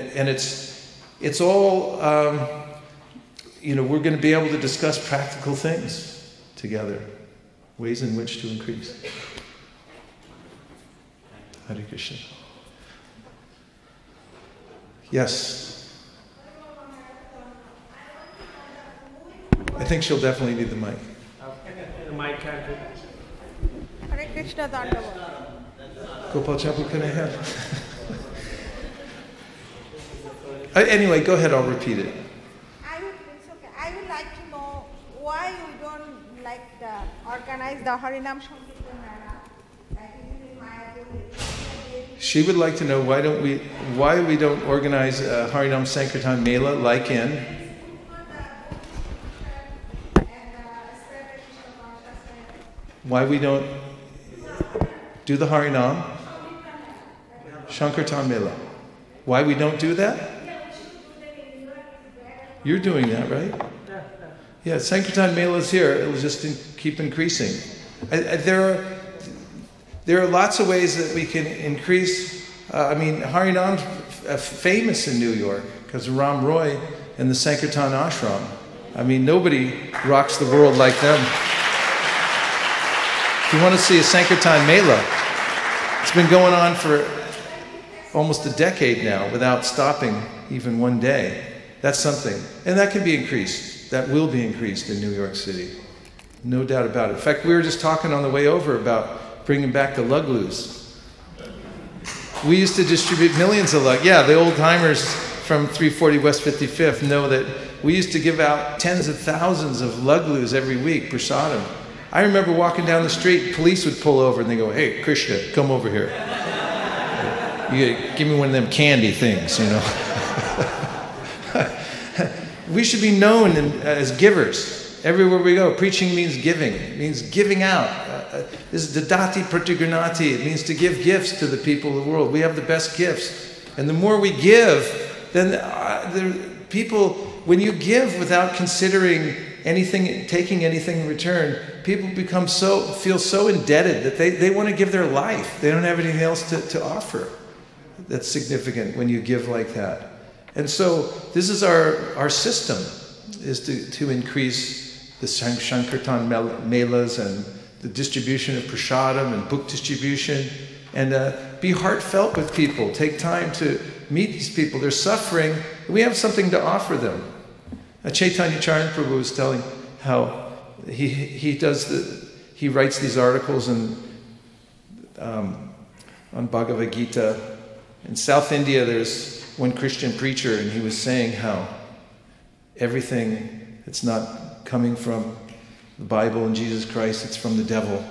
it's all, we're going to be able to discuss practical things together. Ways in which to increase. Hare-Krishna. Yes. I think she'll definitely need the mic. The mic can't. Hare-Krishna Dandava. Gopal Chapu, can I have? Anyway, go ahead, I'll repeat it. I would like to know why you don't like to organize the Harinam Sankirtan Mela, like in Mayapur. She would like to know why we don't organize Harinam Sankirtan Mela like in why we don't do the Harinam Sankirtan Mela. Why we don't do that? You're doing that, right? Yeah, Sankirtan Mela is here. It will just keep increasing. There are lots of ways that we can increase. Harinam's famous in New York because of Ram Roy and the Sankirtan Ashram. I mean, nobody rocks the world like them. If you want to see a Sankirtan Mela, it's been going on for almost a decade now without stopping even one day. That's something. And that can be increased. That will be increased in New York City. No doubt about it. In fact, we were just talking on the way over about bringing back the luglus. We used to distribute millions of luglus. Yeah, the old-timers from 340 West 55th know that we used to give out tens of thousands of luglus every week, prasadam. I remember walking down the street, police would pull over and they go, "Hey, Krishna, come over here. You gotta give me one of them candy things, you know." We should be known as givers. Everywhere we go, preaching means giving. It means giving out. This is Devotee-Programs. It means to give gifts to the people of the world. We have the best gifts. And the more we give, then the people, when you give without considering anything, taking anything in return, people feel so indebted that they want to give their life. They don't have anything else to offer. That's significant when you give like that. And so this is our system, is to increase the Sankirtan Melas and the distribution of prasadam and book distribution, and be heartfelt with people. Take time to meet these people. They're suffering. We have something to offer them. Chaitanya Charan Prabhu was telling how he writes these articles on Bhagavad Gita. In South India, there's one Christian preacher, and he was saying how everything that's not coming from the Bible and Jesus Christ, it's from the devil.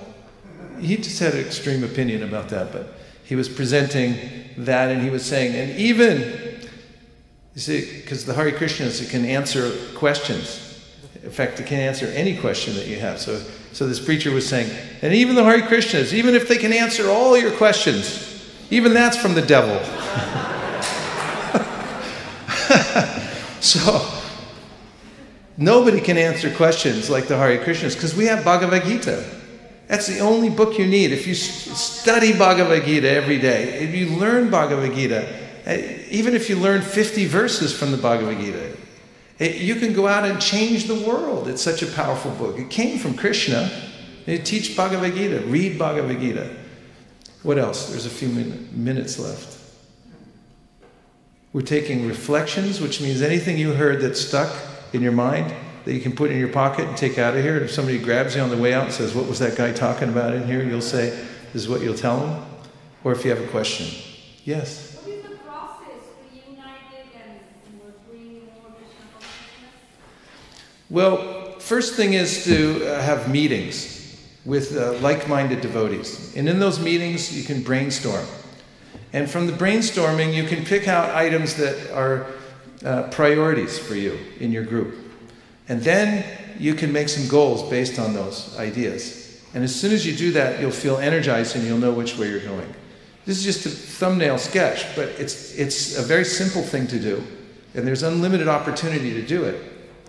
He just had an extreme opinion about that, but he was presenting that, and he was saying, and even You see, because the Hare Krishnas, it can answer questions. In fact, it can answer any question that you have. So this preacher was saying, and even the Hare Krishnas, even if they can answer all your questions, even that's from the devil. So, nobody can answer questions like the Hare Krishnas because we have Bhagavad Gita. That's the only book you need. If you study Bhagavad Gita every day, if you learn Bhagavad Gita, even if you learn 50 verses from the Bhagavad Gita, you can go out and change the world. It's such a powerful book. It came from Krishna. They teach Bhagavad Gita, read Bhagavad Gita. What else? There's a few minutes left. We're taking reflections, which means anything you heard that's stuck in your mind that you can put in your pocket and take out of here. And if somebody grabs you on the way out and says, what was that guy talking about in here? You'll say, this is what you'll tell them. Or if you have a question. Yes? What is the process to unite it and bring more Krishna consciousness? Well, first thing is to have meetings with like-minded devotees. And in those meetings, you can brainstorm. And from the brainstorming, you can pick out items that are priorities for you in your group. And then you can make some goals based on those ideas. And as soon as you do that, you'll feel energized and you'll know which way you're going. This is just a thumbnail sketch, but it's a very simple thing to do. And there's unlimited opportunity to do it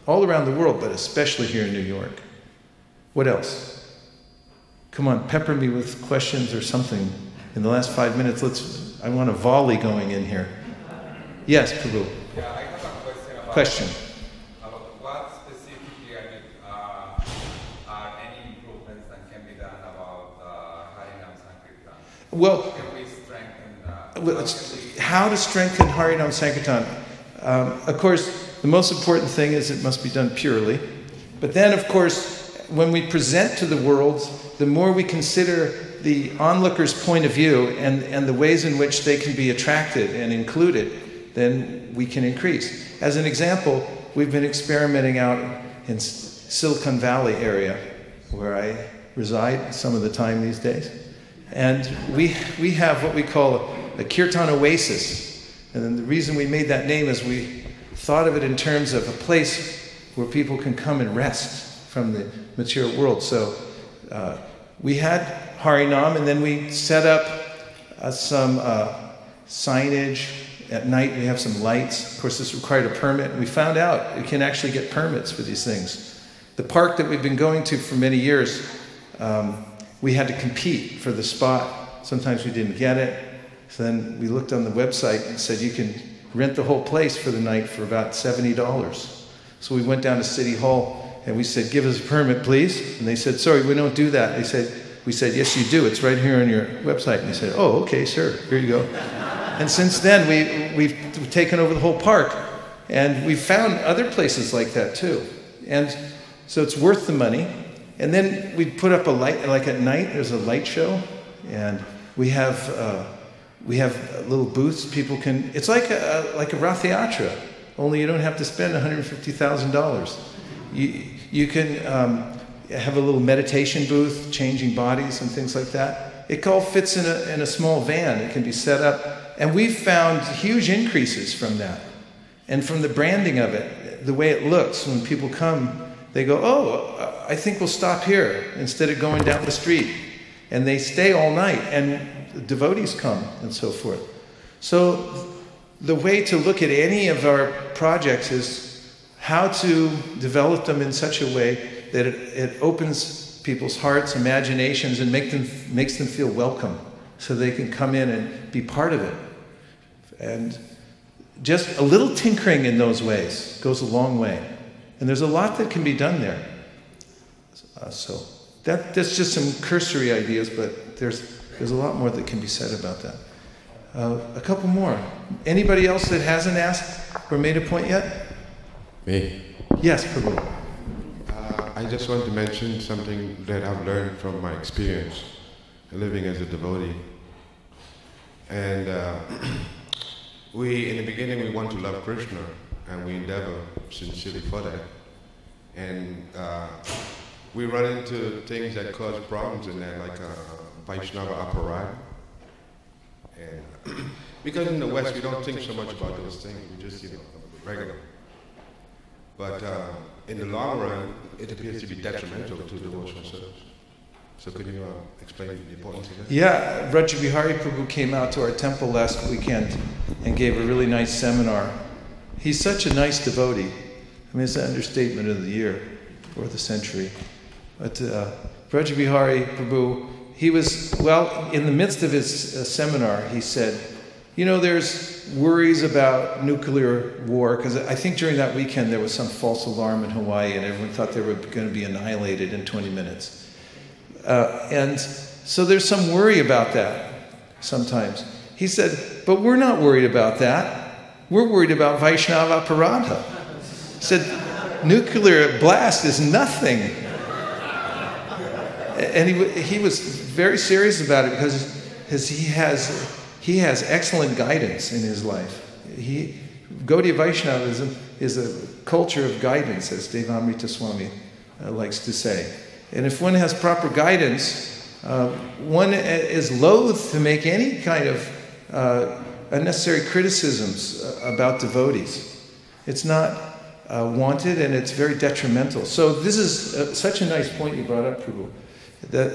all around the world, but especially here in New York. What else? Come on, pepper me with questions or something. In the last 5 minutes, I want a volley going in here. Yes, Prabhu. Yeah, I have a question. About what specifically are any improvements that can be done about Harinam Sankirtan? Well, how can we strengthen? How to strengthen Harinam Sankirtan? Of course, the most important thing is it must be done purely. But then, of course, when we present to the world, the more we consider the onlooker's point of view and the ways in which they can be attracted and included, then we can increase. As an example, we've been experimenting out in Silicon Valley area, where I reside some of the time these days. And we have what we call a Kirtan oasis. And then the reason we made that name is we thought of it in terms of a place where people can come and rest from the material world. So we had Harinam, and then we set up some signage. At night we have some lights. Of course, this required a permit. And we found out you can actually get permits for these things. The park that we've been going to for many years, we had to compete for the spot. Sometimes we didn't get it. So then we looked on the website and said you can rent the whole place for the night for about $70. So we went down to City Hall and we said, give us a permit, please. And they said, sorry, we don't do that. We said, yes, you do. It's right here on your website. And they said, oh, okay, sure. Here you go. And since then, we've taken over the whole park. And we've found other places like that, too. And so it's worth the money. And then we put up a light, like at night, there's a light show. And we have little booths. People can, it's like a Rath Yatra, only you don't have to spend $150,000. You can have a little meditation booth, changing bodies and things like that. It all fits in a small van. It can be set up. And we've found huge increases from that. And from the branding of it, the way it looks, when people come, they go, oh, I think we'll stop here instead of going down the street. And they stay all night, and devotees come and so forth. So the way to look at any of our projects is how to develop them in such a way that it opens people's hearts, imaginations, and makes them feel welcome so they can come in and be part of it. And just a little tinkering in those ways goes a long way. And there's a lot that can be done there. So that's just some cursory ideas, but there's a lot more that can be said about that. A couple more. Anybody else that hasn't asked or made a point yet? Me. Yes, Prabhu. I just want to mention something that I've learned from my experience living as a devotee. And in the beginning, we want to love Krishna, and we endeavor sincerely for that. And we run into things that cause problems in that, like Vaishnava aparad. And Because in the West, we don't think so much about those things. We just, regular. But in the long run, it appears to be detrimental to devotional service. So could you explain the importance of that? Yeah, Vaisesika Prabhu came out to our temple last weekend and gave a really nice seminar. He's such a nice devotee. I mean, it's an understatement of the year or the century. But Vaisesika Prabhu, he was, well, in the midst of his seminar, he said, there's worries about nuclear war, because I think during that weekend there was some false alarm in Hawaii and everyone thought they were going to be annihilated in 20 minutes. And so there's some worry about that sometimes. He said, but we're not worried about that. We're worried about Vaishnava Aparadha. He said, nuclear blast is nothing. And he was very serious about it because he has excellent guidance in his life. Gaudiya Vaishnavism is a culture of guidance, as Devamrita Swami likes to say. And if one has proper guidance, one is loath to make any kind of unnecessary criticisms about devotees. It's not wanted, and it's very detrimental. So this is such a nice point you brought up, Prabhu,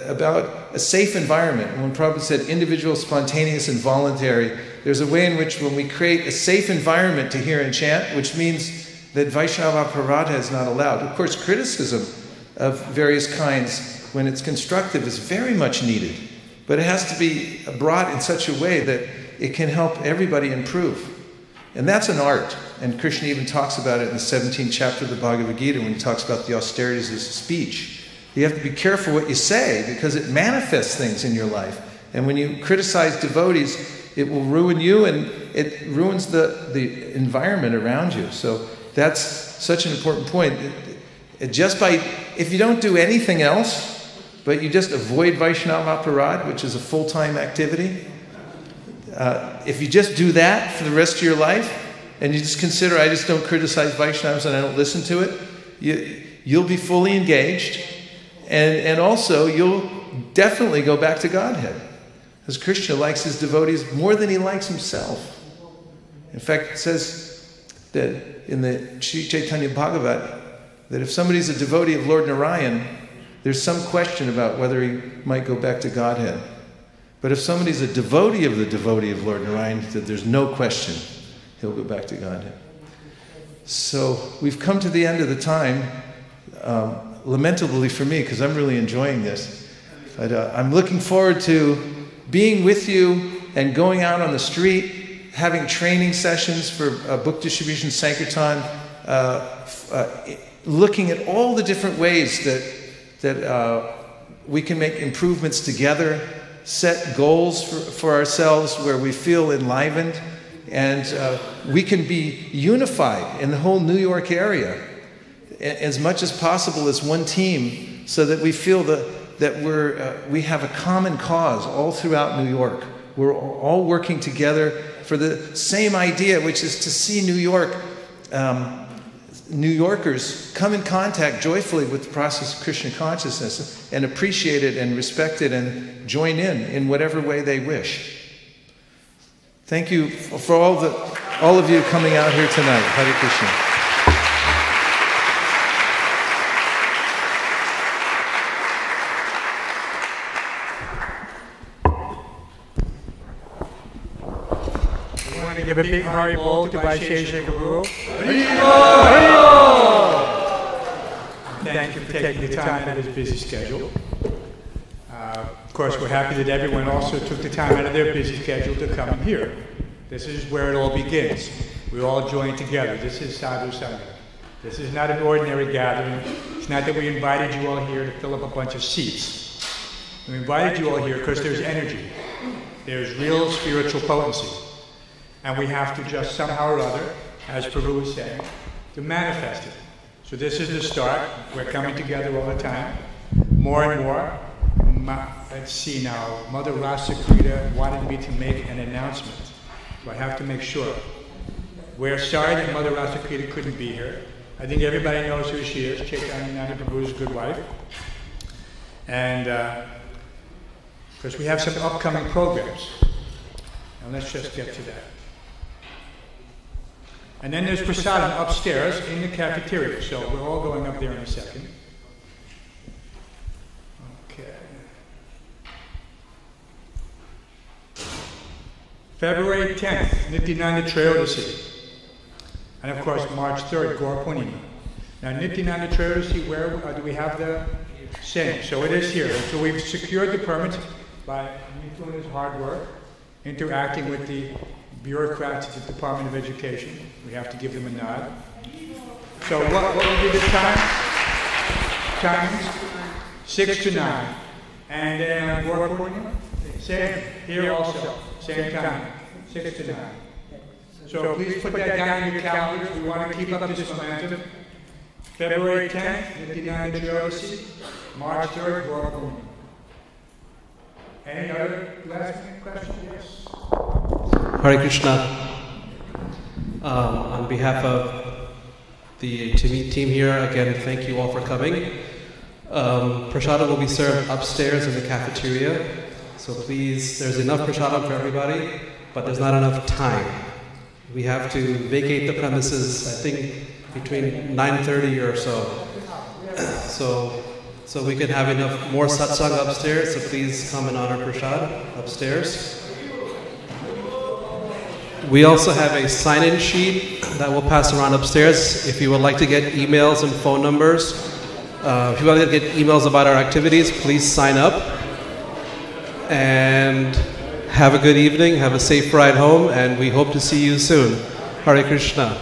about a safe environment. When Prabhupada said individual, spontaneous, and voluntary, there's a way in which when we create a safe environment to hear and chant, which means that Vaishnava Aparadha is not allowed. Of course, criticism of various kinds, when it's constructive, is very much needed. But it has to be brought in such a way that it can help everybody improve. And that's an art. And Krishna even talks about it in the 17th chapter of the Bhagavad Gita when he talks about the austerities of speech. You have to be careful what you say because it manifests things in your life. And when you criticize devotees, it will ruin you and it ruins the environment around you. So that's such an important point. If you don't do anything else, but you just avoid Vaishnava Aparadha, which is a full-time activity, if you just do that for the rest of your life, and you just consider, I just don't criticize Vaishnavas and I don't listen to it, you'll be fully engaged, and also you'll definitely go back to Godhead. Because Krishna likes his devotees more than he likes himself. In fact, it says that in the Sri Chaitanya Bhagavat, that if somebody's a devotee of Lord Narayan, there's some question about whether he might go back to Godhead. But if somebody's a devotee of Lord Narayan, that there's no question he'll go back to Godhead. So we've come to the end of the time, lamentably for me, because I'm really enjoying this. But I'm looking forward to being with you and going out on the street, having training sessions for book distribution, Sankirtan, looking at all the different ways that we can make improvements together, set goals for ourselves where we feel enlivened, and we can be unified in the whole New York area as much as possible as one team, so that we feel that we have a common cause all throughout New York. We're all working together for the same idea, which is to see New Yorkers come in contact joyfully with the process of Krishna consciousness and appreciate it and respect it and join in whatever way they wish. Thank you for all of you coming out here tonight. Hare Krishna. We want to give a big Hari Bol to Vaisesika Prabhu. Thank you for taking the time out of his busy schedule. Of course, we're happy that everyone also took the time out of their busy schedule to come here. This is where it all begins. We all join together. This is Sadhu Sangha. This is not an ordinary gathering. It's not that we invited you all here to fill up a bunch of seats. We invited you all here because there's energy. There's real spiritual potency. And we have to just somehow or other, as Prabhu was saying, to manifest it. So this is the start. We're coming together all the time, more and more. Let's see now. Mother Rasa Krita wanted me to make an announcement. So I have to make sure. We're sorry that Mother Rasa Krita couldn't be here. I think everybody knows who she is. Chaitanya Prabhu's good wife. And because we have some upcoming programs. And let's just get to that. And then there's prasadam upstairs in the cafeteria. So we're all going up there in a second. Okay. February 10th, Nityananda Trayodasi. And of course, March 3rd, Gaur Purnima. Now, Nityananda Trayodasi, where do we have the same? So it is here. So we've secured the permit by Mituna's hard work, interacting with the bureaucrats at the Department of Education. We have to give them a nod. So what would be the time? Times? 6 to 9. And then on Gaur Purnima? Same. Here also. Same time. 6 to 9. So please put that down in your calendars. We want to keep up this momentum. February 10th, Nityananda Trayodasi. March 3rd, Gaur Purnima. Any other last minute questions? Yes. Hare Krishna. On behalf of the team here, again, thank you all for coming. Prasadam will be served upstairs in the cafeteria. So please, there's enough prasadam for everybody, but there's not enough time. We have to vacate the premises, I think, between 9:30 or so. So we can have enough more satsang upstairs, so please come and honor prasad upstairs. We also have a sign-in sheet that we'll pass around upstairs. If you would like to get emails and phone numbers, if you would like to get emails about our activities, please sign up. And have a good evening, have a safe ride home, and we hope to see you soon. Hare Krishna.